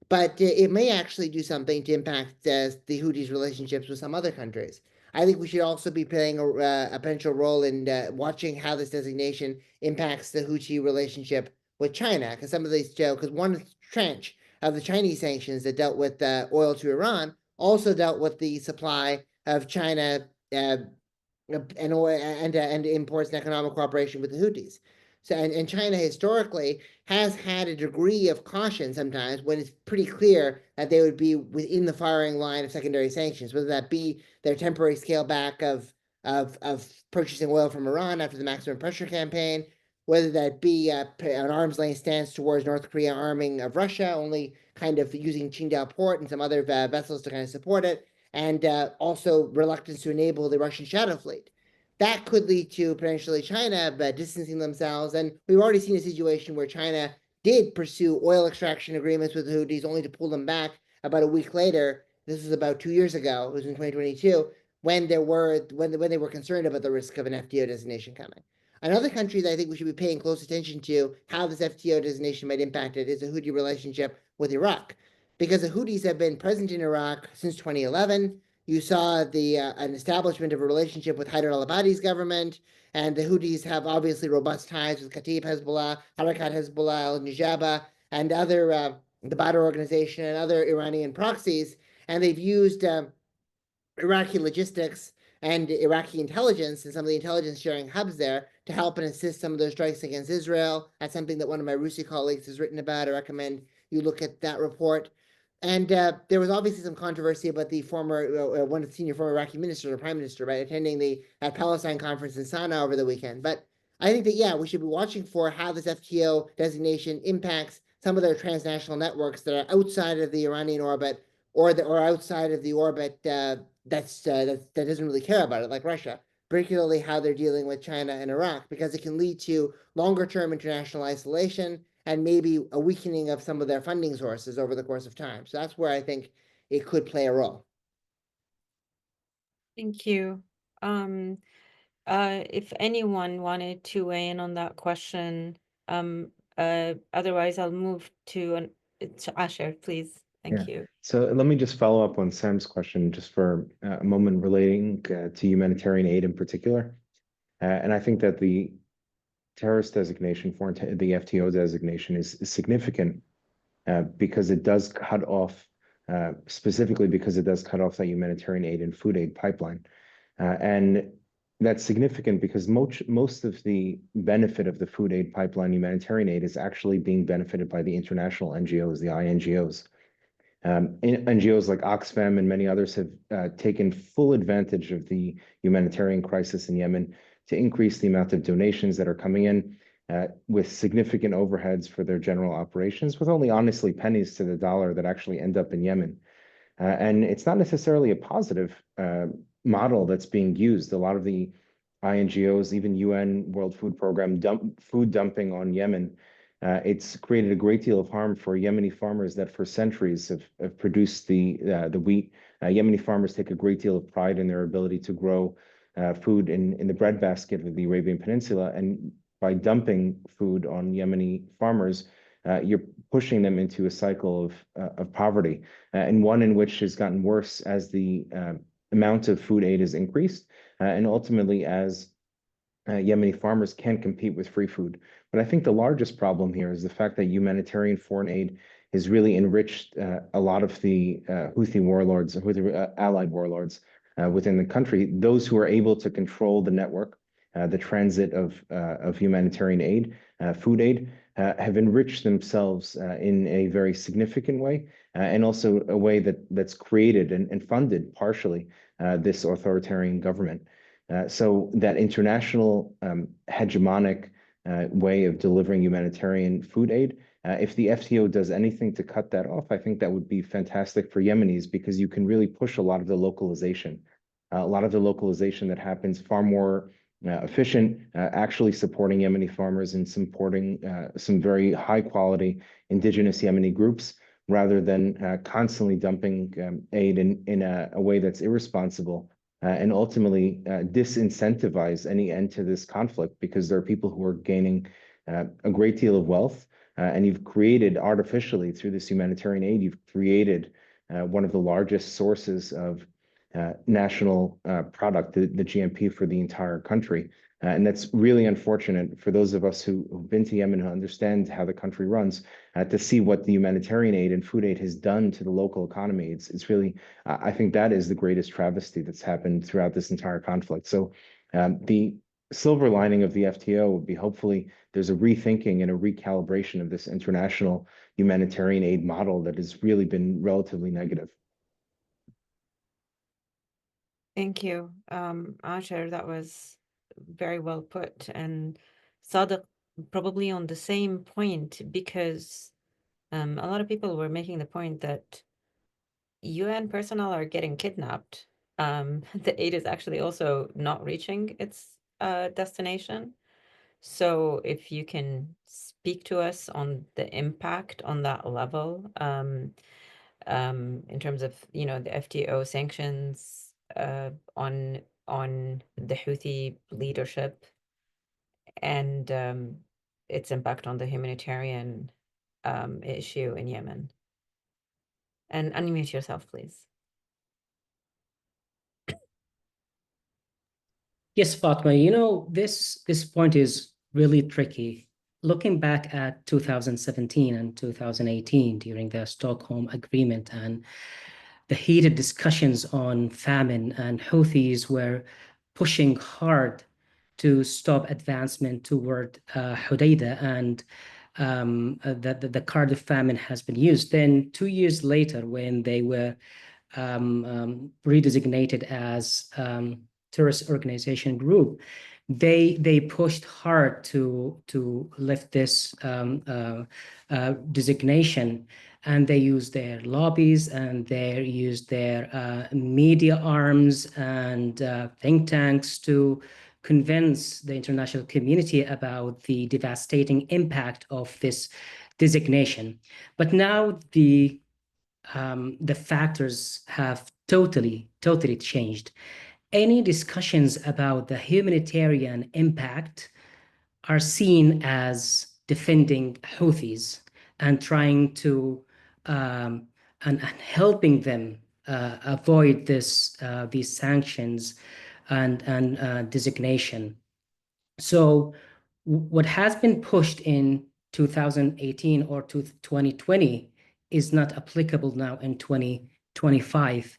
But it may actually do something to impact the Houthis' relationships with some other countries. I think we should also be playing a potential role in watching how this designation impacts the Houthi relationship with China, because some of these, because one tranche of the Chinese sanctions that dealt with oil to Iran also dealt with the supply of China and oil and imports and economic cooperation with the Houthis. So and China historically has had a degree of caution sometimes when it's pretty clear that they would be within the firing line of secondary sanctions, whether that be their temporary scale back of purchasing oil from Iran after the maximum pressure campaign, whether that be an arm's length stance towards North Korea arming of Russia, only kind of using Qingdao port and some other vessels to kind of support it, and also reluctance to enable the Russian shadow fleet. That could lead to potentially China distancing themselves. And we've already seen a situation where China did pursue oil extraction agreements with the Houthis, only to pull them back about a week later. This is about 2 years ago. It was in 2022 when they were concerned about the risk of an FTO designation coming. Another country that I think we should be paying close attention to how this FTO designation might impact it is the Houthi relationship with Iraq, because the Houthis have been present in Iraq since 2011. You saw an establishment of a relationship with Haider al-Abadi's government, and the Houthis have obviously robust ties with Kataib Hezbollah, Harakat Hezbollah, al-Nujaba, and other the Badr organization and other Iranian proxies, and they've used Iraqi logistics and Iraqi intelligence and some of the intelligence sharing hubs there to help and assist some of those strikes against Israel. That's something that one of my Rusi colleagues has written about. I recommend you look at that report. And there was obviously some controversy about the former, one of the senior former Iraqi ministers or prime minister, right, attending the Palestine conference in Sana'a over the weekend. But I think that, yeah, we should be watching for how this FTO designation impacts some of their transnational networks that are outside of the Iranian orbit, or outside of the orbit that doesn't really care about it, like Russia, particularly how they're dealing with China and Iraq, because it can lead to longer-term international isolation and maybe a weakening of some of their funding sources over the course of time. So that's where I think it could play a role. Thank you. If anyone wanted to weigh in on that question, otherwise I'll move to Asher, please. Thank you. So let me just follow up on Sam's question just for a moment relating to humanitarian aid in particular. And I think that the terrorist designation, the FTO designation is significant because it does cut off, specifically because it does cut off that humanitarian aid and food aid pipeline. And that's significant because most of the benefit of the food aid pipeline, humanitarian aid, is actually being benefited by the international NGOs, the INGOs. NGOs like Oxfam and many others have taken full advantage of the humanitarian crisis in Yemen to increase the amount of donations that are coming in with significant overheads for their general operations, with only honestly pennies to the dollar that actually end up in Yemen. And it's not necessarily a positive model that's being used. A lot of the INGOs, even UN World Food Program, food dumping on Yemen. It's created a great deal of harm for Yemeni farmers that for centuries have produced the wheat. Yemeni farmers take a great deal of pride in their ability to grow food in the breadbasket of the Arabian Peninsula. And by dumping food on Yemeni farmers, you're pushing them into a cycle of poverty, and one in which has gotten worse as the amount of food aid is increased, and ultimately as Yemeni farmers can't compete with free food. But I think the largest problem here is the fact that humanitarian foreign aid has really enriched a lot of the Houthi warlords, Houthi allied warlords within the country, those who are able to control the network, the transit of humanitarian aid, food aid, have enriched themselves in a very significant way, and also a way that's created and funded partially this authoritarian government. So that international hegemonic way of delivering humanitarian food aid, if the FTO does anything to cut that off, I think that would be fantastic for Yemenis, because you can really push a lot of the localization. A lot of the localization that happens far more efficient, actually supporting Yemeni farmers and supporting some very high quality indigenous Yemeni groups, rather than constantly dumping aid in a way that's irresponsible, and ultimately disincentivize any end to this conflict, because there are people who are gaining a great deal of wealth, and you've created artificially through this humanitarian aid, you've created one of the largest sources of national product, the GMP for the entire country. And that's really unfortunate for those of us who've been to Yemen, who understand how the country runs, to see what the humanitarian aid and food aid has done to the local economy. It's really, I think that is the greatest travesty that's happened throughout this entire conflict. So the silver lining of the FTO would be hopefully there's a rethinking and a recalibration of this international humanitarian aid model that has really been relatively negative. Thank you, Asher. That was very well put. And Sadiq, probably on the same point, because a lot of people were making the point that UN personnel are getting kidnapped. The aid is actually also not reaching its destination. So if you can speak to us on the impact on that level, in terms of, the FTO sanctions on the Houthi leadership, and its impact on the humanitarian issue in Yemen. And unmute yourself, please. Yes, Fatma, this point is really tricky. Looking back at 2017 and 2018 during the Stockholm Agreement and the heated discussions on famine, and Houthis were pushing hard to stop advancement toward Hodeidah, and the card of famine has been used. Then 2 years later, when they were redesignated as terrorist organization group, they pushed hard to lift this designation, and they used their lobbies, and they used their media arms and think tanks to convince the international community about the devastating impact of this designation. But now the factors have totally changed. Any discussions about the humanitarian impact are seen as defending Houthis and trying to and helping them avoid these sanctions and designation. So what has been pushed in 2018 or 2020 is not applicable now in 2025.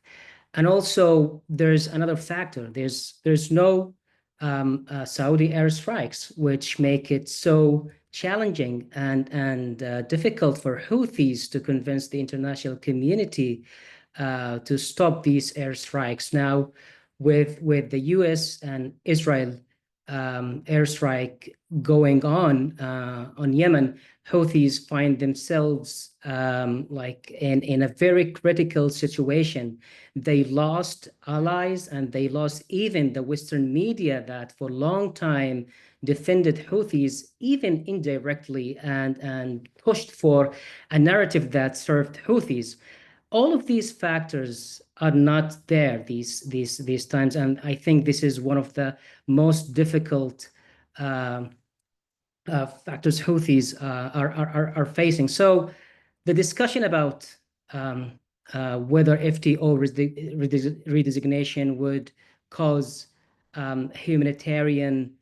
And also, there's another factor. There's no Saudi airstrikes, which make it so challenging and difficult for Houthis to convince the international community to stop these airstrikes. Now, with the U.S. and Israel airstrike going on Yemen, Houthis find themselves like in a very critical situation. They lost allies and they lost even the Western media that for a long time defended Houthis, even indirectly, and pushed for a narrative that served Houthis. All of these factors are not there these times, and I think this is one of the most difficult factors Houthis are facing. So the discussion about whether FTO redesignation would cause humanitarian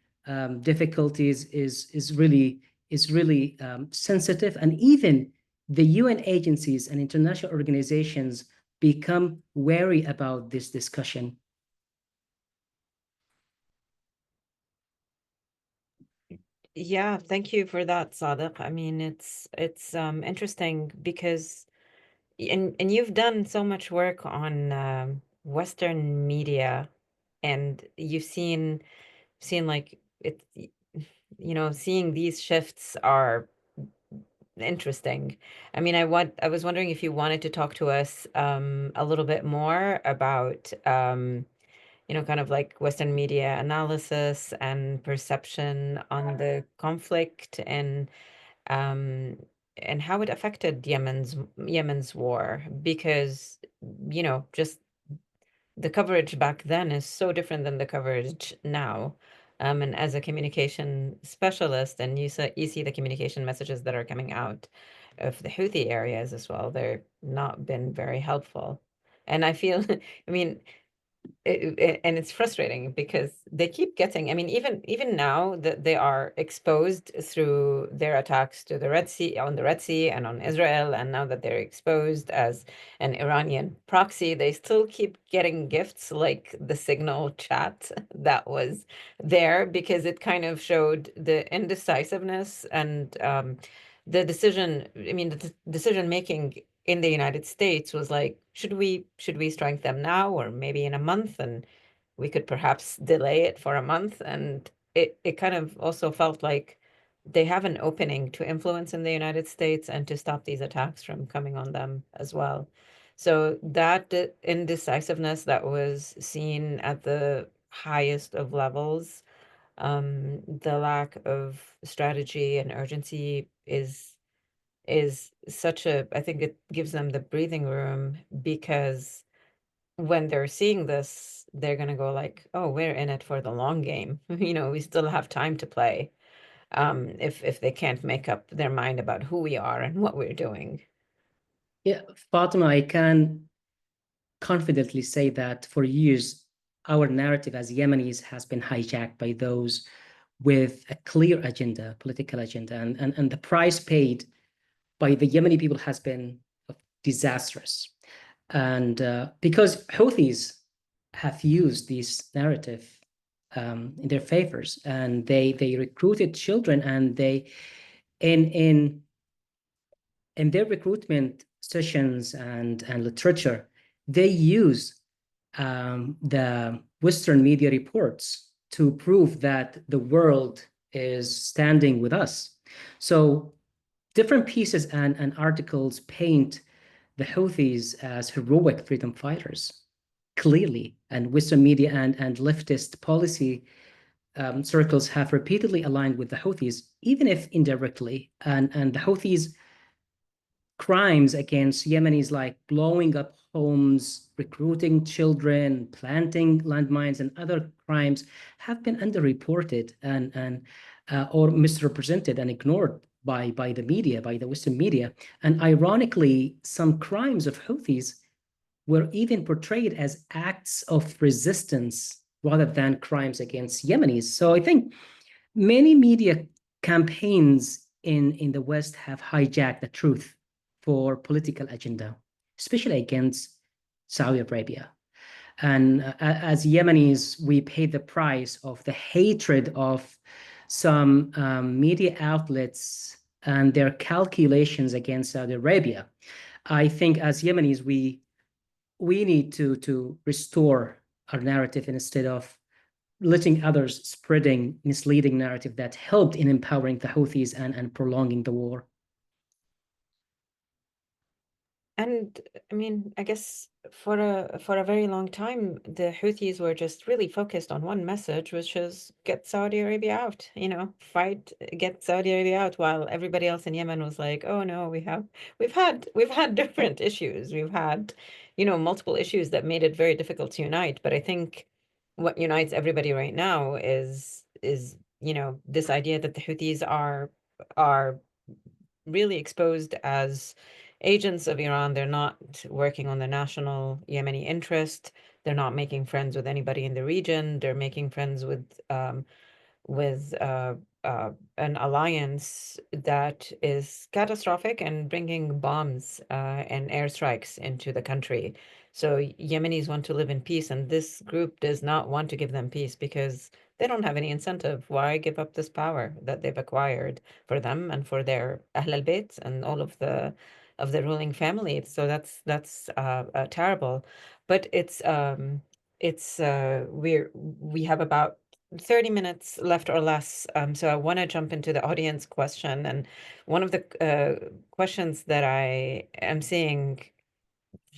difficulties is really sensitive, and even the UN agencies and international organizations become wary about this discussion. Yeah, thank you for that, Sadiq. I mean, it's interesting because and you've done so much work on Western media, and you've seen like it, seeing these shifts are interesting. I mean, I was wondering if you wanted to talk to us a little bit more about kind of like Western media analysis and perception on the conflict, and how it affected Yemen's war, because just the coverage back then is so different than the coverage now. And as a communication specialist, and you see the communication messages that are coming out of the Houthi areas as well, they're not been very helpful. And I feel, I mean, and it's frustrating because they keep getting, I mean, even now that they are exposed through their attacks to the Red Sea, on the Red Sea and on Israel, and now that they're exposed as an Iranian proxy, they still keep getting gifts like the Signal chat that was there, because it kind of showed the indecisiveness and the decision, I mean, the decision making in the United States was like, should we strike them now or maybe in a month? And we could perhaps delay it for a month. And it kind of also felt like they have an opening to influence in the United States and to stop these attacks from coming on them as well. So that indecisiveness that was seen at the highest of levels, the lack of strategy and urgency is such a, I think it gives them the breathing room, because when they're seeing this, they're going to go like, oh, we're in it for the long game. We still have time to play, if they can't make up their mind about who we are and what we're doing. Yeah, Fatima, I can confidently say that for years, our narrative as Yemenis has been hijacked by those with a clear agenda, political agenda, and the price paid by the Yemeni people has been disastrous. And because Houthis have used this narrative in their favors, and they recruited children, and they in their recruitment sessions and literature, they use the Western media reports to prove that the world is standing with us. So different pieces and articles paint the Houthis as heroic freedom fighters, clearly, and Western media and leftist policy circles have repeatedly aligned with the Houthis, even if indirectly. And the Houthis' crimes against Yemenis, like blowing up homes, recruiting children, planting landmines, and other crimes, have been underreported and or misrepresented and ignored by the media, by the Western media. And ironically, some crimes of Houthis were even portrayed as acts of resistance rather than crimes against Yemenis. So I think many media campaigns in the West have hijacked the truth for political agenda, especially against Saudi Arabia. And as Yemenis, we pay the price of the hatred of some media outlets and their calculations against Saudi Arabia. I think as Yemenis, we need to restore our narrative instead of letting others spreading misleading narrative that helped in empowering the Houthis and prolonging the war. And I mean, I guess for a very long time, the Houthis were just really focused on one message, which is get Saudi Arabia out, fight, get Saudi Arabia out, while everybody else in Yemen was like, oh no, we've had different issues. We've had, multiple issues that made it very difficult to unite. But I think what unites everybody right now is this idea that the Houthis are really exposed as agents of Iran. They're not working on the national Yemeni interest. They're not making friends with anybody in the region. They're making friends with an alliance that is catastrophic and bringing bombs and airstrikes into the country. So Yemenis want to live in peace, and this group does not want to give them peace because they don't have any incentive. Why give up this power that they've acquired for them and for their Ahl al-Bayt and all of the ruling family? So that's terrible. But we have about 30 minutes left or less. So I want to jump into the audience question. And one of the questions that I am seeing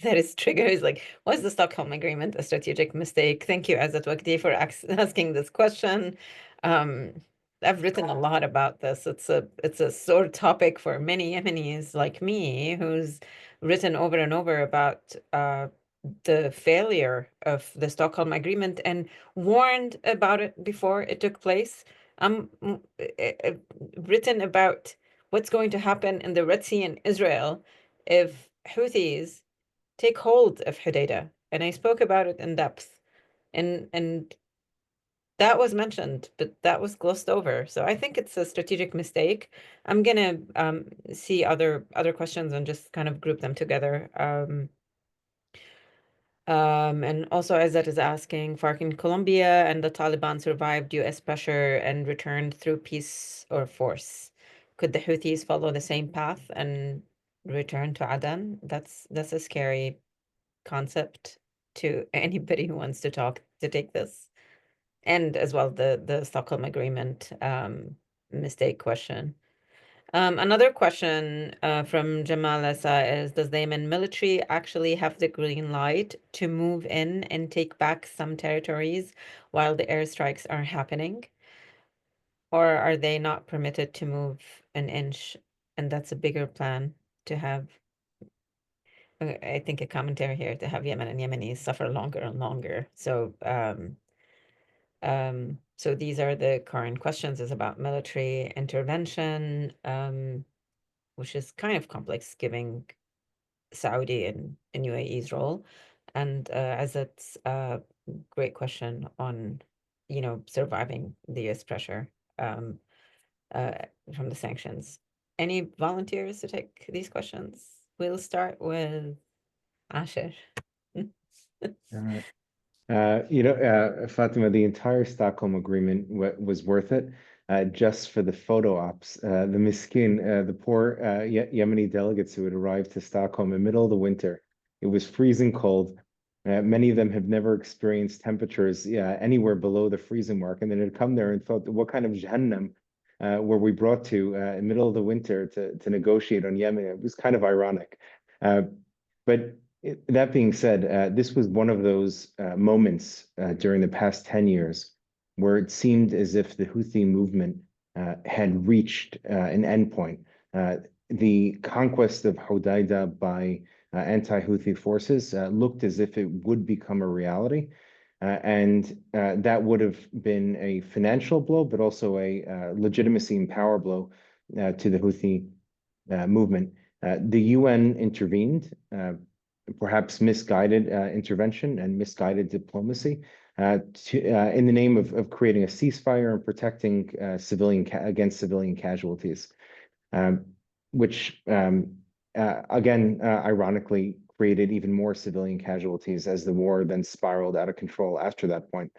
that is trigger is like, was the Stockholm Agreement a strategic mistake? Thank you, Azat Waqti, for asking this question. I've written a lot about this. It's a sore topic for many Yemenis like me, who's written over and over about the failure of the Stockholm Agreement and warned about it before it took place. Written about what's going to happen in the Red Sea in Israel if Houthis take hold of Hodeidah, and I spoke about it in depth, and that was mentioned, but that was glossed over. So I think it's a strategic mistake. I'm gonna see other questions and just kind of group them together. And also, Azat is asking, FARC in Colombia and the Taliban survived US pressure and returned through peace or force. Could the Houthis follow the same path and return to Aden? That's a scary concept to anybody who wants to take this. And as well, the Stockholm Agreement mistake question. Another question from Jamal Essa is, does the Yemen military actually have the green light to move in and take back some territories while the airstrikes are happening? Or are they not permitted to move an inch? And that's a bigger plan to have, I think, a commentary here, to have Yemen and Yemenis suffer longer and longer. So so these are the current questions, is about military intervention, which is kind of complex given Saudi and UAE's role. And as it's a great question on, surviving the US pressure from the sanctions. Any volunteers to take these questions? We'll start with Asher. Fatima, the entire Stockholm Agreement was worth it just for the photo ops. The miskin, the poor Yemeni delegates who had arrived to Stockholm in the middle of the winter. It was freezing cold. Many of them have never experienced temperatures anywhere below the freezing mark, and then had come there and thought, what kind of Jahannam were we brought to in the middle of the winter to negotiate on Yemen? It was kind of ironic. But that being said, this was one of those moments during the past 10 years where it seemed as if the Houthi movement had reached an endpoint. The conquest of Hodeidah by anti-Houthi forces looked as if it would become a reality. And that would have been a financial blow, but also a legitimacy and power blow to the Houthi movement. The UN intervened, perhaps misguided intervention and misguided diplomacy in the name of creating a ceasefire and protecting against civilian casualties, which again, ironically, created even more civilian casualties as the war then spiraled out of control after that point.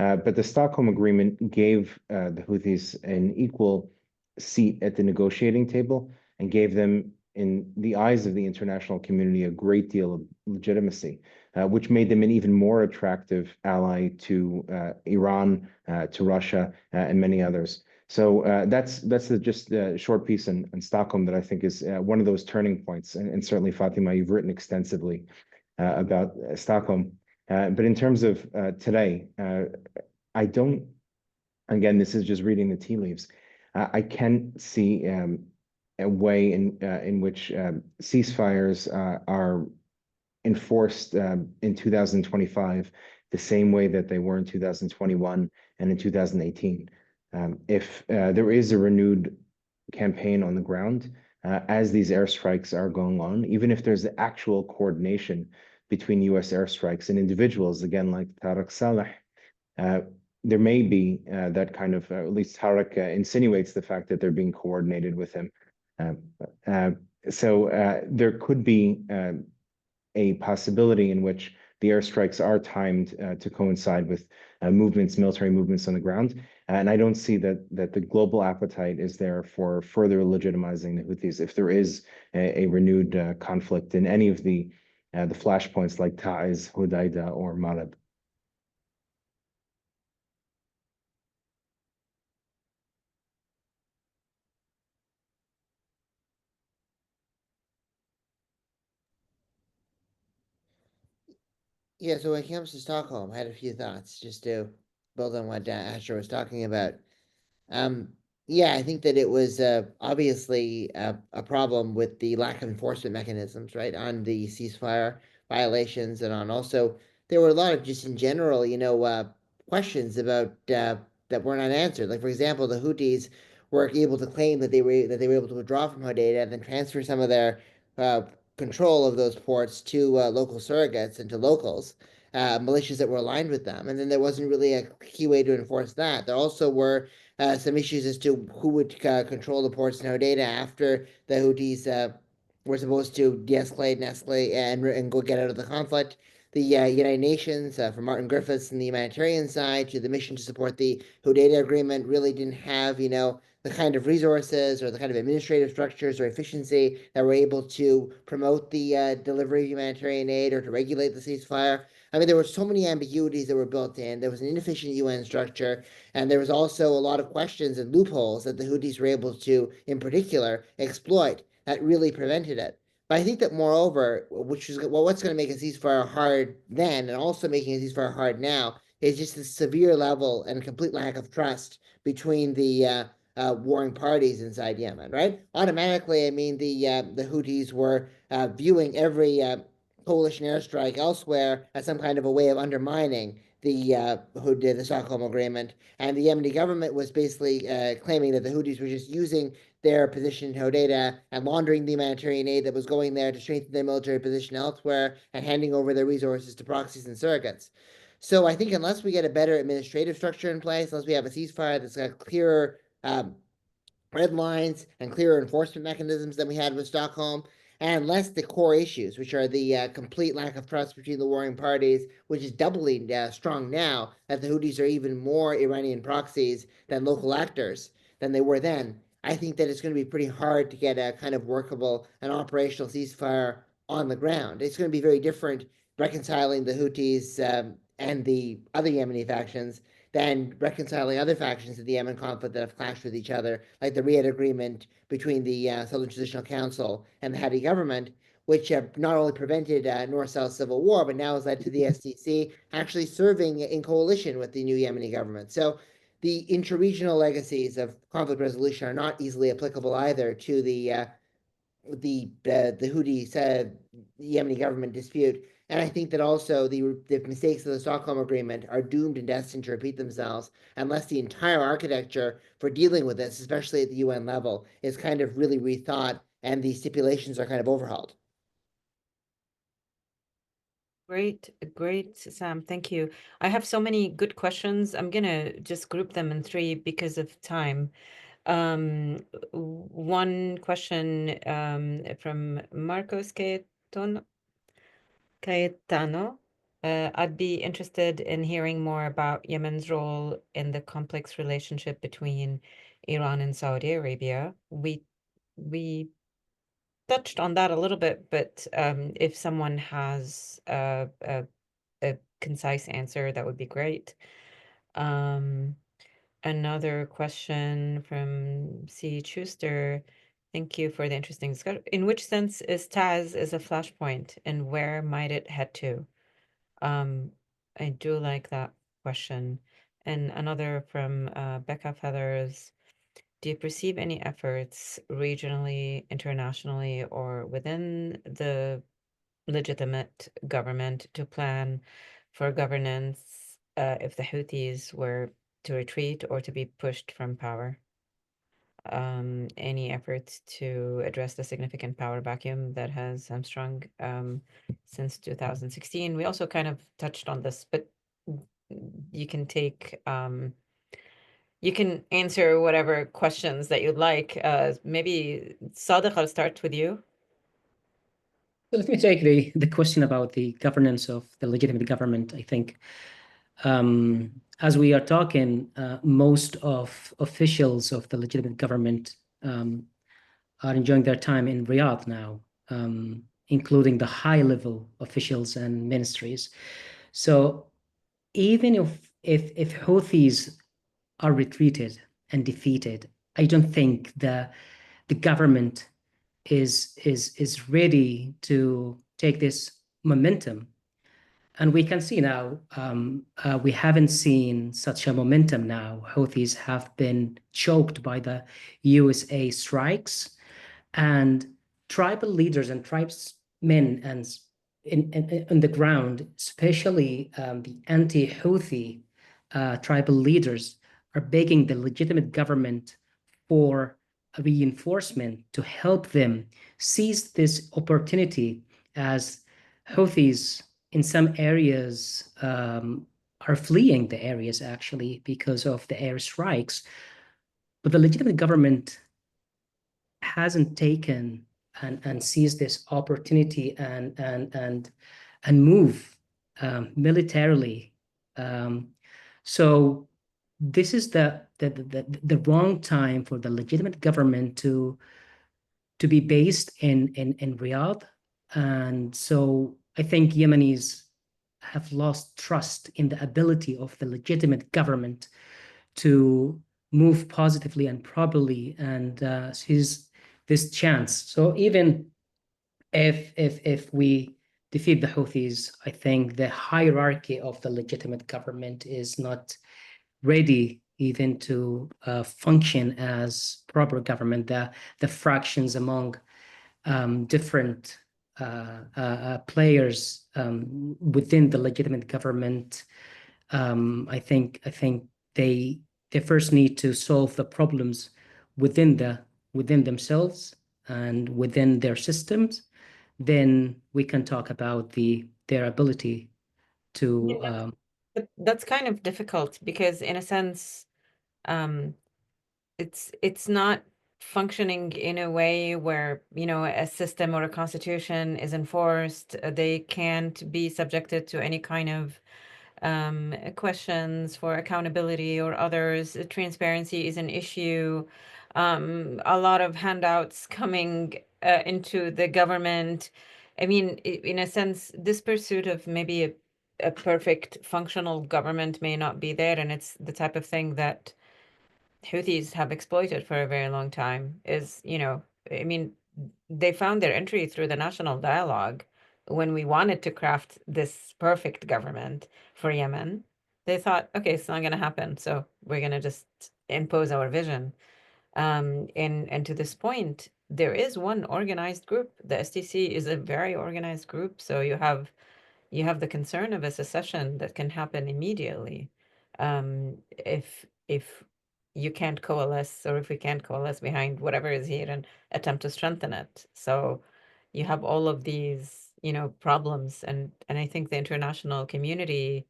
But the Stockholm Agreement gave the Houthis an equal seat at the negotiating table and gave them, in the eyes of the international community, a great deal of legitimacy, which made them an even more attractive ally to Iran, to Russia, and many others. So that's just a short piece in Stockholm that I think is one of those turning points. And certainly, Fatima, you've written extensively about Stockholm. But in terms of today, I don't, again, this is just reading the tea leaves. I can't see a way in which ceasefires are enforced in 2025 the same way that they were in 2021 and in 2018. If there is a renewed campaign on the ground, as these airstrikes are going on, even if there's actual coordination between US airstrikes and individuals, again, like Tariq Saleh, there may be that kind of, at least Tariq insinuates the fact that they're being coordinated with him. So there could be a possibility in which the airstrikes are timed to coincide with military movements on the ground. And I don't see that the global appetite is there for further legitimizing the Houthis if there is a renewed conflict in any of the flashpoints like Taiz, Hudaida, or Marib. Yeah, so when it comes to Stockholm, I had a few thoughts just to build on what Asher was talking about. Um, yeah, I think that it was obviously a problem with the lack of enforcement mechanisms, right, on the ceasefire violations, and on also there were a lot of just in general, questions about that weren't unanswered. Like for example, the Houthis were able to claim that they were able to withdraw from Hodeidah and then transfer some of their uh, control of those ports to local surrogates and to locals. Militias that were aligned with them, and then there wasn't really a key way to enforce that. There also were some issues as to who would control the ports in Hodeidah after the Houthis were supposed to de-escalate and escalate and go get out of the conflict. The United Nations, from Martin Griffiths and the humanitarian side to the mission to support the Hodeidah Agreement, really didn't have, the kind of resources or the kind of administrative structures or efficiency that were able to promote the delivery of humanitarian aid or to regulate the ceasefire. I mean, there were so many ambiguities that were built in. There was an inefficient UN structure, and there was also a lot of questions and loopholes that the Houthis were able to, in particular, exploit that really prevented it. But I think that moreover, which is what's going to make a ceasefire hard then, and also making a ceasefire hard now, is just the severe level and complete lack of trust between the warring parties inside Yemen. Right? Automatically, I mean the Houthis were viewing every coalition airstrike elsewhere as some kind of a way of undermining the Stockholm Agreement, and the Yemeni government was basically claiming that the Houthis were just using their position in Hodeidah and laundering the humanitarian aid that was going there to strengthen their military position elsewhere and handing over their resources to proxies and surrogates. So I think unless we get a better administrative structure in place, unless we have a ceasefire that's got clearer red lines and clearer enforcement mechanisms than we had with Stockholm, and less the core issues, which are the complete lack of trust between the warring parties, which is doubly strong now that the Houthis are even more Iranian proxies than local actors than they were then. I think that it's going to be pretty hard to get a kind of workable and operational ceasefire on the ground. It's going to be very different reconciling the Houthis and the other Yemeni factions than reconciling other factions of the Yemen conflict that have clashed with each other, like the Riyadh Agreement between the Southern Transitional Council and the Hadi government, which not only prevented North-South civil war, but now has led to the SDC actually serving in coalition with the new Yemeni government. So the interregional legacies of conflict resolution are not easily applicable either to the Houthi Yemeni government dispute. And I think that also the mistakes of the Stockholm Agreement are doomed and destined to repeat themselves unless the entire architecture for dealing with this, especially at the UN level, is kind of really rethought and the stipulations are kind of overhauled. Great, Sam. Thank you. I have so many good questions. I'm gonna just group them in three because of time. One question from Marcos Caetano. I'd be interested in hearing more about Yemen's role in the complex relationship between Iran and Saudi Arabia. We touched on that a little bit, but if someone has a concise answer, that would be great. Another question from C. Schuster. Thank you for the interesting discussion. In which sense is Taz is a flashpoint, and where might it head to? I do like that question. And another from Becca Feathers. Do you perceive any efforts regionally, internationally, or within the legitimate government to plan for governance if the Houthis were to retreat or to be pushed from power? Any efforts to address the significant power vacuum that has hamstrung since 2016? We also kind of touched on this, but you can take you can answer whatever questions that you'd like. Maybe Sadiq, I'll start with you. So let me take the question about the governance of the legitimate government. I think as we are talking, most of officials of the legitimate government are enjoying their time in Riyadh now, including the high-level officials and ministries. So even if Houthis are retreated and defeated, I don't think the government is ready to take this momentum. And we can see now, we haven't seen such a momentum now. Houthis have been choked by the USA strikes, and tribal leaders and tribesmen and in the ground, especially the anti-Houthi tribal leaders, are begging the legitimate government for a reinforcement to help them seize this opportunity, as Houthis in some areas are fleeing the areas actually because of the air strikes. But the legitimate government hasn't taken and seized this opportunity and move militarily. So this is the wrong time for the legitimate government to be based in Riyadh. And so I think Yemenis have lost trust in the ability of the legitimate government to move positively and properly and seize this chance. So even if we defeat the Houthis, I think the hierarchy of the legitimate government is not ready even to function as proper government. The fractions among different players within the legitimate government, I think they first need to solve the problems within themselves and within their systems. Then we can talk about their ability to But that's kind of difficult because in a sense, it's not functioning in a way where, you know, a system or a constitution is enforced. They can't be subjected to any kind of questions for accountability or others. Transparency is an issue. A lot of handouts coming into the government. I mean, in a sense, this pursuit of maybe a perfect functional government may not be there, and it's the type of thing that Houthis have exploited for a very long time. Is, you know, I mean, they found their entry through the national dialogue when we wanted to craft this perfect government for Yemen. They thought, okay, it's not going to happen, so we're going to just impose our vision. And to this point, there is one organized group. The STC is a very organized group, so you have the concern of a secession that can happen immediately if you can't coalesce, or if we can't coalesce behind whatever is here and attempt to strengthen it. So you have all of these, you know, problems, and I think the international community,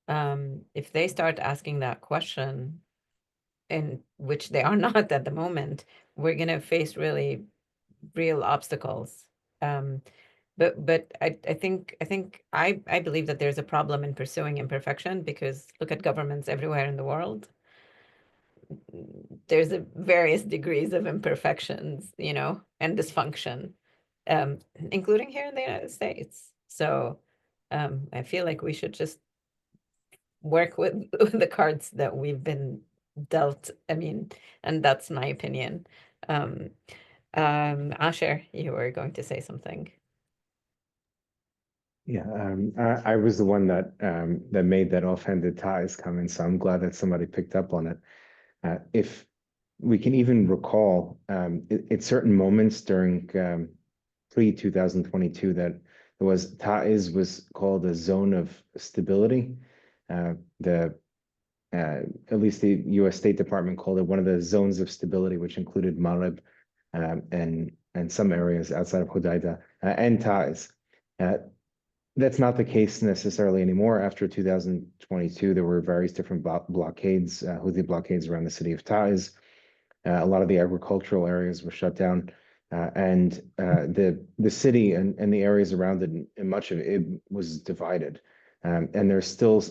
if they start asking that question, in which they are not at the moment, we're going to face really real obstacles. But I believe that there's a problem in pursuing imperfection, because look at governments everywhere in the world. There's various degrees of imperfections, and dysfunction, including here in the United States. So I feel like we should just work with the cards that we've been dealt. I mean, and that's my opinion. Asher, you were going to say something. Yeah, I was the one that made that offhanded ties comment, so I'm glad that somebody picked up on it. If we can even recall, at certain moments during pre-2022, that there was Taiz was called a zone of stability. At least the U.S. State Department called it one of the zones of stability, which included Marib and some areas outside of Hodeidah and Taiz. That's not the case necessarily anymore. After 2022, there were various different blockades, Houthi blockades around the city of Taiz. A lot of the agricultural areas were shut down, and the city and the areas around it, and much of it was divided. And there's still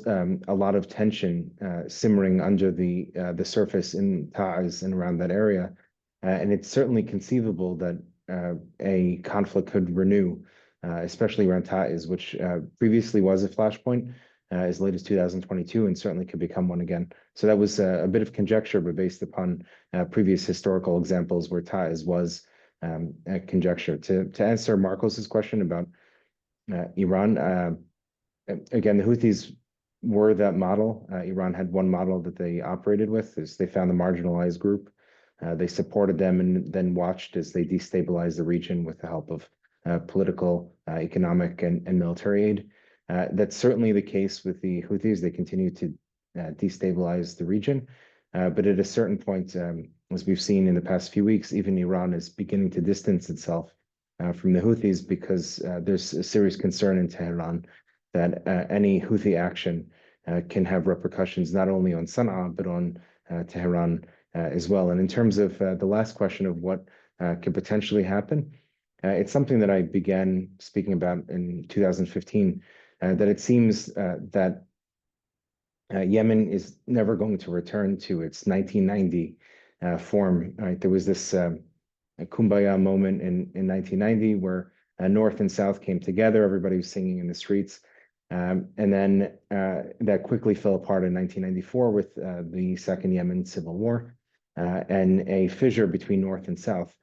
a lot of tension simmering under the surface in Taiz and around that area. And it's certainly conceivable that a conflict could renew, especially around Taiz, which previously was a flashpoint as late as 2022, and certainly could become one again. So that was a bit of conjecture, but based upon previous historical examples where Taiz was a conjecture. To answer Marcos's question about Iran, again, the Houthis were that model. Iran had one model that they operated with, is they found the marginalized group. They supported them and then watched as they destabilized the region with the help of political, economic, and military aid. That's certainly the case with the Houthis. They continue to destabilize the region. But at a certain point, as we've seen in the past few weeks, even Iran is beginning to distance itself from the Houthis, because there's a serious concern in Tehran that any Houthi action can have repercussions not only on Sana'a, but on Tehran as well. And in terms of the last question of what could potentially happen, it's something that I began speaking about in 2015, that it seems that Yemen is never going to return to its 1990 form. Right? There was this kumbaya moment in 1990 where North and South came together. Everybody was singing in the streets. And then that quickly fell apart in 1994 with the Second Yemen Civil War and a fissure between North and South.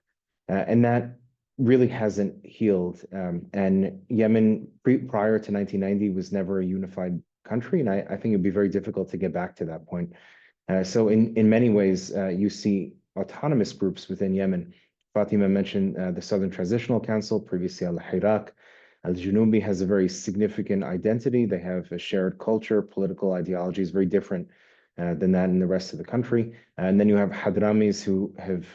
And that really hasn't healed. And Yemen, prior to 1990, was never a unified country. And I think it'd be very difficult to get back to that point. So in many ways, you see autonomous groups within Yemen. Fatima mentioned the Southern Transitional Council, previously Al-Hirak. Al-Junubi has a very significant identity. They have a shared culture, political ideologies, very different than that in the rest of the country. And then you have Hadramis, who have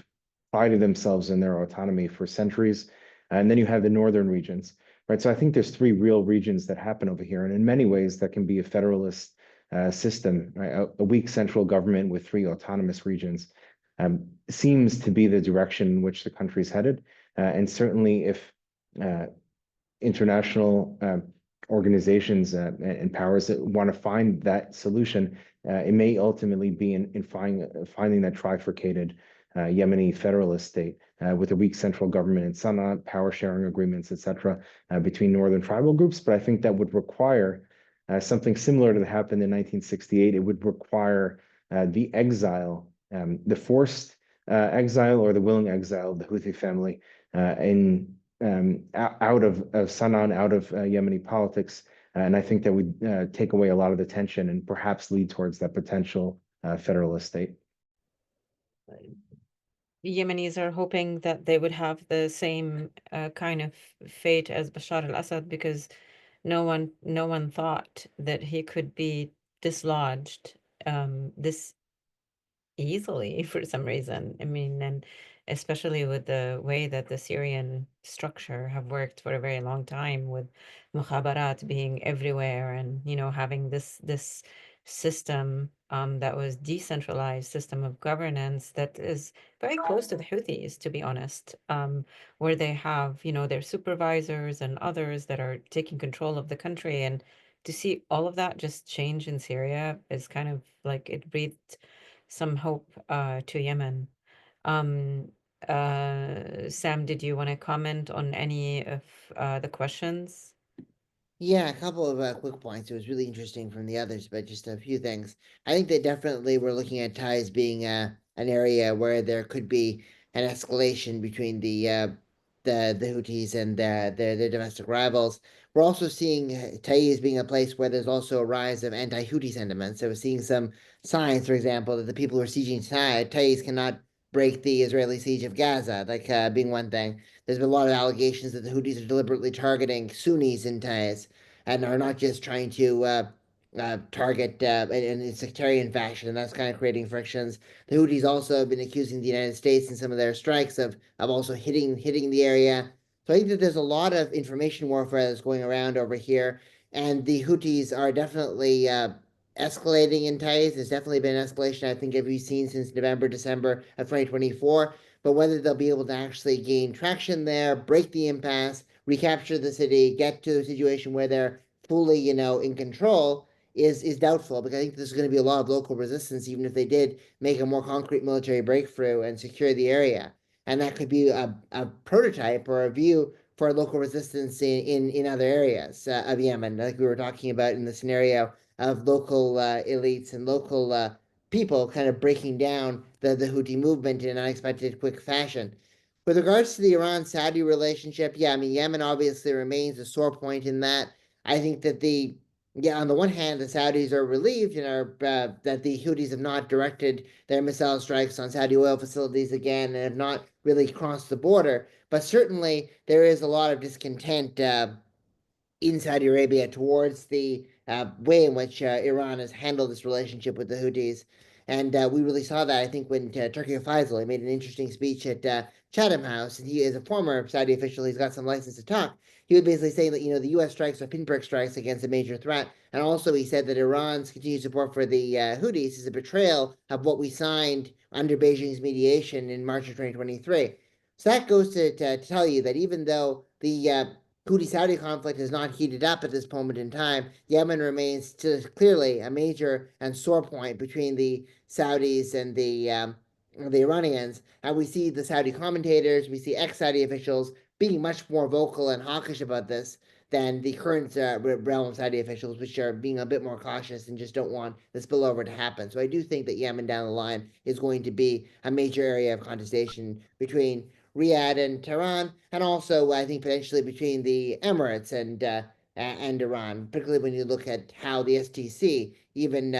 prided themselves in their autonomy for centuries. And then you have the northern regions, right? So I think there's three real regions that happen over here. And in many ways, that can be a federalist system, right? A weak central government with three autonomous regions seems to be the direction in which the country is headed. And certainly if international organizations and powers that want to find that solution, it may ultimately be in finding that trifurcated Yemeni federalist state with a weak central government in Sana'a, power sharing agreements, etc., between northern tribal groups. But I think that would require something similar to that happened in 1968. It would require the exile, the forced exile or the willing exile of the Houthi family out of Sana'a and out of Yemeni politics. And I think that would take away a lot of the tension and perhaps lead towards that potential federalist state. Yemenis are hoping that they would have the same kind of fate as Bashar al-Assad, because no one thought that he could be dislodged this easily for some reason. I mean, and especially with the way that the Syrian structure have worked for a very long time, with mukhabarat being everywhere, and having this system that was decentralized system of governance that is very close to the Houthis, to be honest, where they have, you know, their supervisors and others that are taking control of the country. And to see all of that just change in Syria is kind of like it breathed some hope to Yemen. Sam, did you want to comment on any of the questions? Yeah, a couple of quick points. It was really interesting from the others, but just a few things. I think that definitely we're looking at ties being an area where there could be an escalation between the Houthis and their domestic rivals. We're also seeing Taiz being a place where there's also a rise of anti-Houthi sentiments. So we're seeing some signs, for example, that the people who are sieging Taiz cannot break the Israeli siege of Gaza, like being one thing. There's been a lot of allegations that the Houthis are deliberately targeting Sunnis in Taiz and are not just trying to target in a sectarian fashion, and that's kind of creating frictions. The Houthis also have been accusing the United States in some of their strikes of also hitting the area. So I think that there's a lot of information warfare that's going around over here, and the Houthis are definitely escalating in Taiz. There's definitely been escalation, I think, we've seen since November, December of 2024. But whether they'll be able to actually gain traction there, break the impasse, recapture the city, get to a situation where they're fully, you know, in control is doubtful, because I think there's going to be a lot of local resistance, even if they did make a more concrete military breakthrough and secure the area. And that could be a prototype or a view for local resistance in other areas of Yemen, like we were talking about in the scenario of local elites and local people kind of breaking down the Houthi movement in an unexpected, quick fashion. With regards to the Iran-Saudi relationship, yeah, I mean, Yemen obviously remains a sore point in that. I think that on the one hand, the Saudis are relieved and are that the Houthis have not directed their missile strikes on Saudi oil facilities again and have not really crossed the border. But certainly, there is a lot of discontent in Saudi Arabia towards the way in which Iran has handled this relationship with the Houthis. And we really saw that, I think, when Turkey Faisal made an interesting speech at Chatham House. And he is a former Saudi official. He's got some license to talk. He was basically saying that, you know, the U.S. strikes are pinprick strikes against a major threat. And also he said that Iran's continued support for the Houthis is a betrayal of what we signed under Beijing's mediation in March of 2023. So that goes to tell you that even though the Houthi-Saudi conflict has not heated up at this moment in time, Yemen remains still clearly a major and sore point between the Saudis and the Iranians. And we see the Saudi commentators, we see ex-Saudi officials being much more vocal and hawkish about this than the current realm of Saudi officials, which are being a bit more cautious and just don't want the spillover to happen. So I do think that Yemen down the line is going to be a major area of contestation between Riyadh and Tehran, and also I think potentially between the Emirates and Iran, particularly when you look at how the STC, even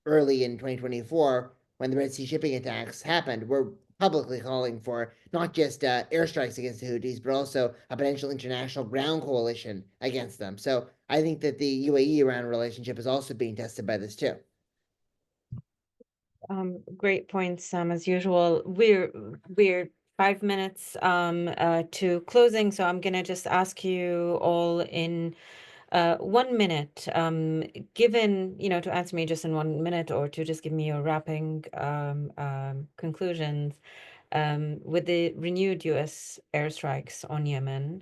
early in 2024, when the Red Sea shipping attacks happened, were publicly calling for not just airstrikes against the Houthis, but also a potential international ground coalition against them. So I think that the UAE-Iran relationship is also being tested by this too. Great points, Sam, as usual. We're 5 minutes to closing, so I'm gonna just ask you all in 1 minute, given, you know, to answer me just in 1 minute, or to just give me your wrapping conclusions. With the renewed US airstrikes on Yemen,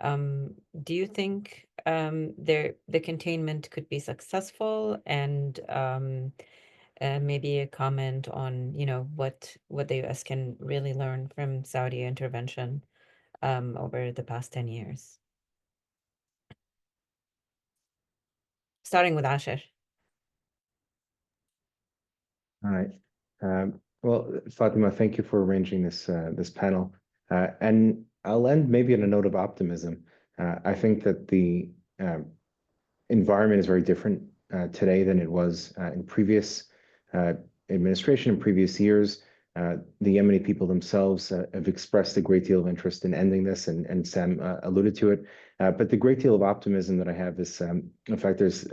do you think the containment could be successful? And maybe a comment on, you know, what the US can really learn from Saudi intervention over the past 10 years. Starting with Asher. All right. Well, Fatima, thank you for arranging this panel. And I'll end maybe on a note of optimism. I think that the environment is very different today than it was in previous administration in previous years. The Yemeni people themselves have expressed a great deal of interest in ending this, and Sam alluded to it. But the great deal of optimism that I have is, in fact, there's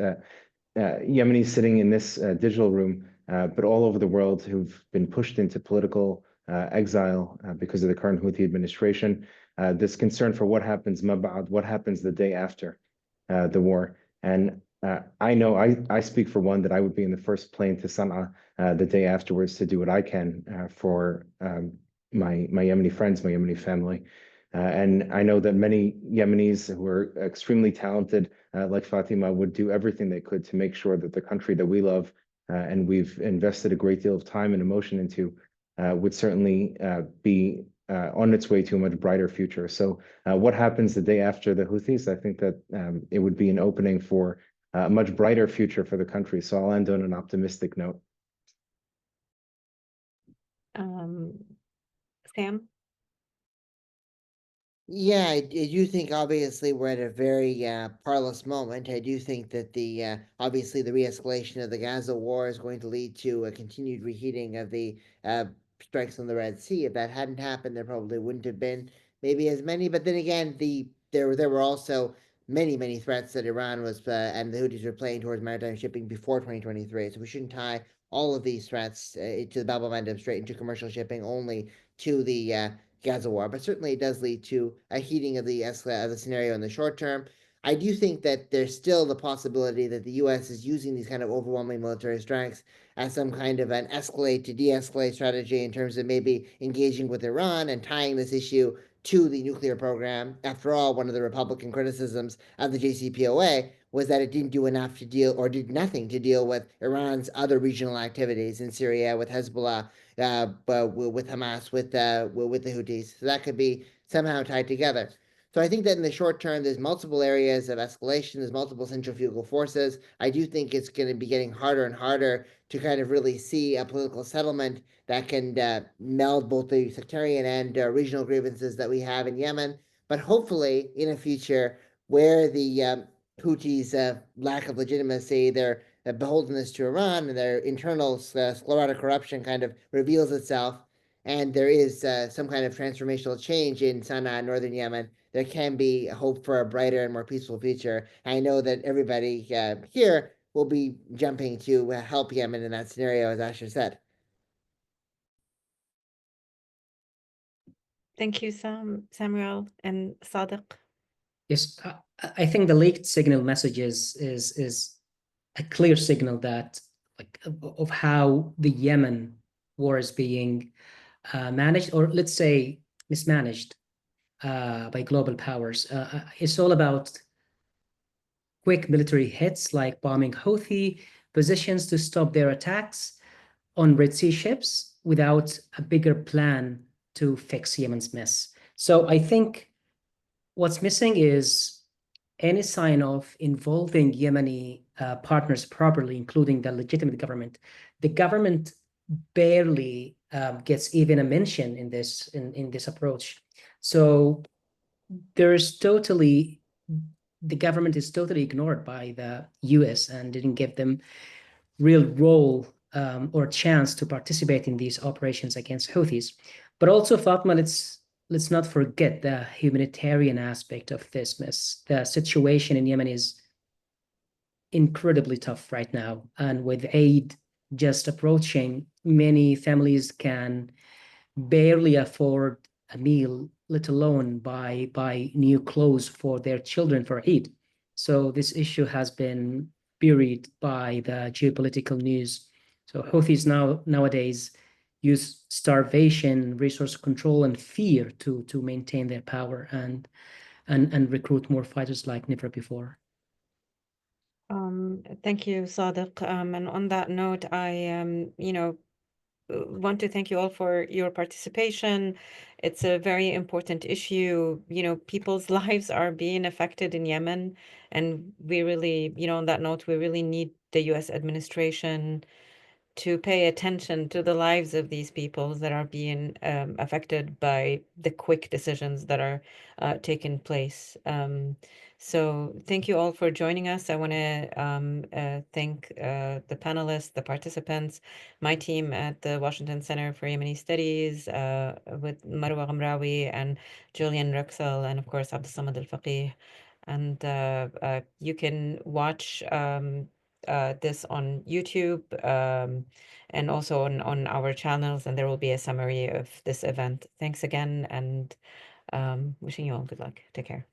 Yemenis sitting in this digital room, but all over the world, who've been pushed into political exile because of the current Houthi administration. This concern for what happens mab'ad, what happens the day after the war. And I know I speak for one that I would be in the first plane to Sana'a the day afterwards to do what I can for my Yemeni friends, my Yemeni family. And I know that many Yemenis who are extremely talented, like Fatima, would do everything they could to make sure that the country that we love and we've invested a great deal of time and emotion into would certainly be on its way to a much brighter future. So what happens the day after the Houthis? I think that it would be an opening for a much brighter future for the country. So I'll end on an optimistic note. Sam? Yeah, I do think obviously we're at a very parlous moment. I do think that the obviously the re-escalation of the Gaza war is going to lead to a continued reheating of the strikes on the Red Sea. If that hadn't happened, there probably wouldn't have been maybe as many. But then again, there were also many threats that Iran was and the Houthis were playing towards maritime shipping before 2023. So we shouldn't tie all of these threats to the Bab el Mandeb Strait into commercial shipping only to the Gaza war, but certainly it does lead to a heating of the scenario in the short term. I do think that there's still the possibility that the U.S. is using these kind of overwhelming military strengths as some kind of an escalate to de-escalate strategy in terms of maybe engaging with Iran and tying this issue to the nuclear program. After all, one of the Republican criticisms of the JCPOA was that it didn't do enough to deal or did nothing to deal with Iran's other regional activities in Syria with Hezbollah, but with Hamas, with the Houthis. So that could be somehow tied together. So I think that in the short term, there's multiple areas of escalation. There's multiple centrifugal forces. I do think it's going to be getting harder and harder to kind of really see a political settlement that can meld both the sectarian and regional grievances that we have in Yemen. But hopefully, in a future where the Houthis' lack of legitimacy, their beholdenness to Iran, and their internal sclerotic corruption kind of reveals itself, and there is some kind of transformational change in Sana'a, northern Yemen, there can be hope for a brighter and more peaceful future. I know that everybody here will be jumping to help Yemen in that scenario, as Asher said. Thank you, Samuel and Sadiq. Yes, I think the leaked signal message is a clear signal that of how the Yemen war is being managed, or let's say mismanaged by global powers. It's all about quick military hits like bombing Houthi positions to stop their attacks on Red Sea ships without a bigger plan to fix Yemen's mess. So I think what's missing is any sign of involving Yemeni partners properly, including the legitimate government. The government barely gets even a mention in this approach. So the government is totally ignored by the US and didn't give them real role or chance to participate in these operations against Houthis. But also, Fatma, let's not forget the humanitarian aspect of this mess. The situation in Yemen is incredibly tough right now, and with aid just approaching, many families can barely afford a meal, let alone buy new clothes for their children for Eid. So this issue has been buried by the geopolitical news. So Houthis nowadays use starvation, resource control, and fear to maintain their power and recruit more fighters like never before. Thank you, Sadiq. And on that note, I want to thank you all for your participation. It's a very important issue. People's lives are being affected in Yemen, and we really, on that note, we really need the US administration to pay attention to the lives of these people that are being affected by the quick decisions that are taking place. So thank you all for joining us. I want to thank the panelists, the participants, my team at the Washington Center for Yemeni Studies with Marwa Ghamrawi and Julian Ruxel, and of course Abdulsamad Al-Faqih. And you can watch this on YouTube and also on our channels, and there will be a summary of this event. Thanks again, and wishing you all good luck. Take care.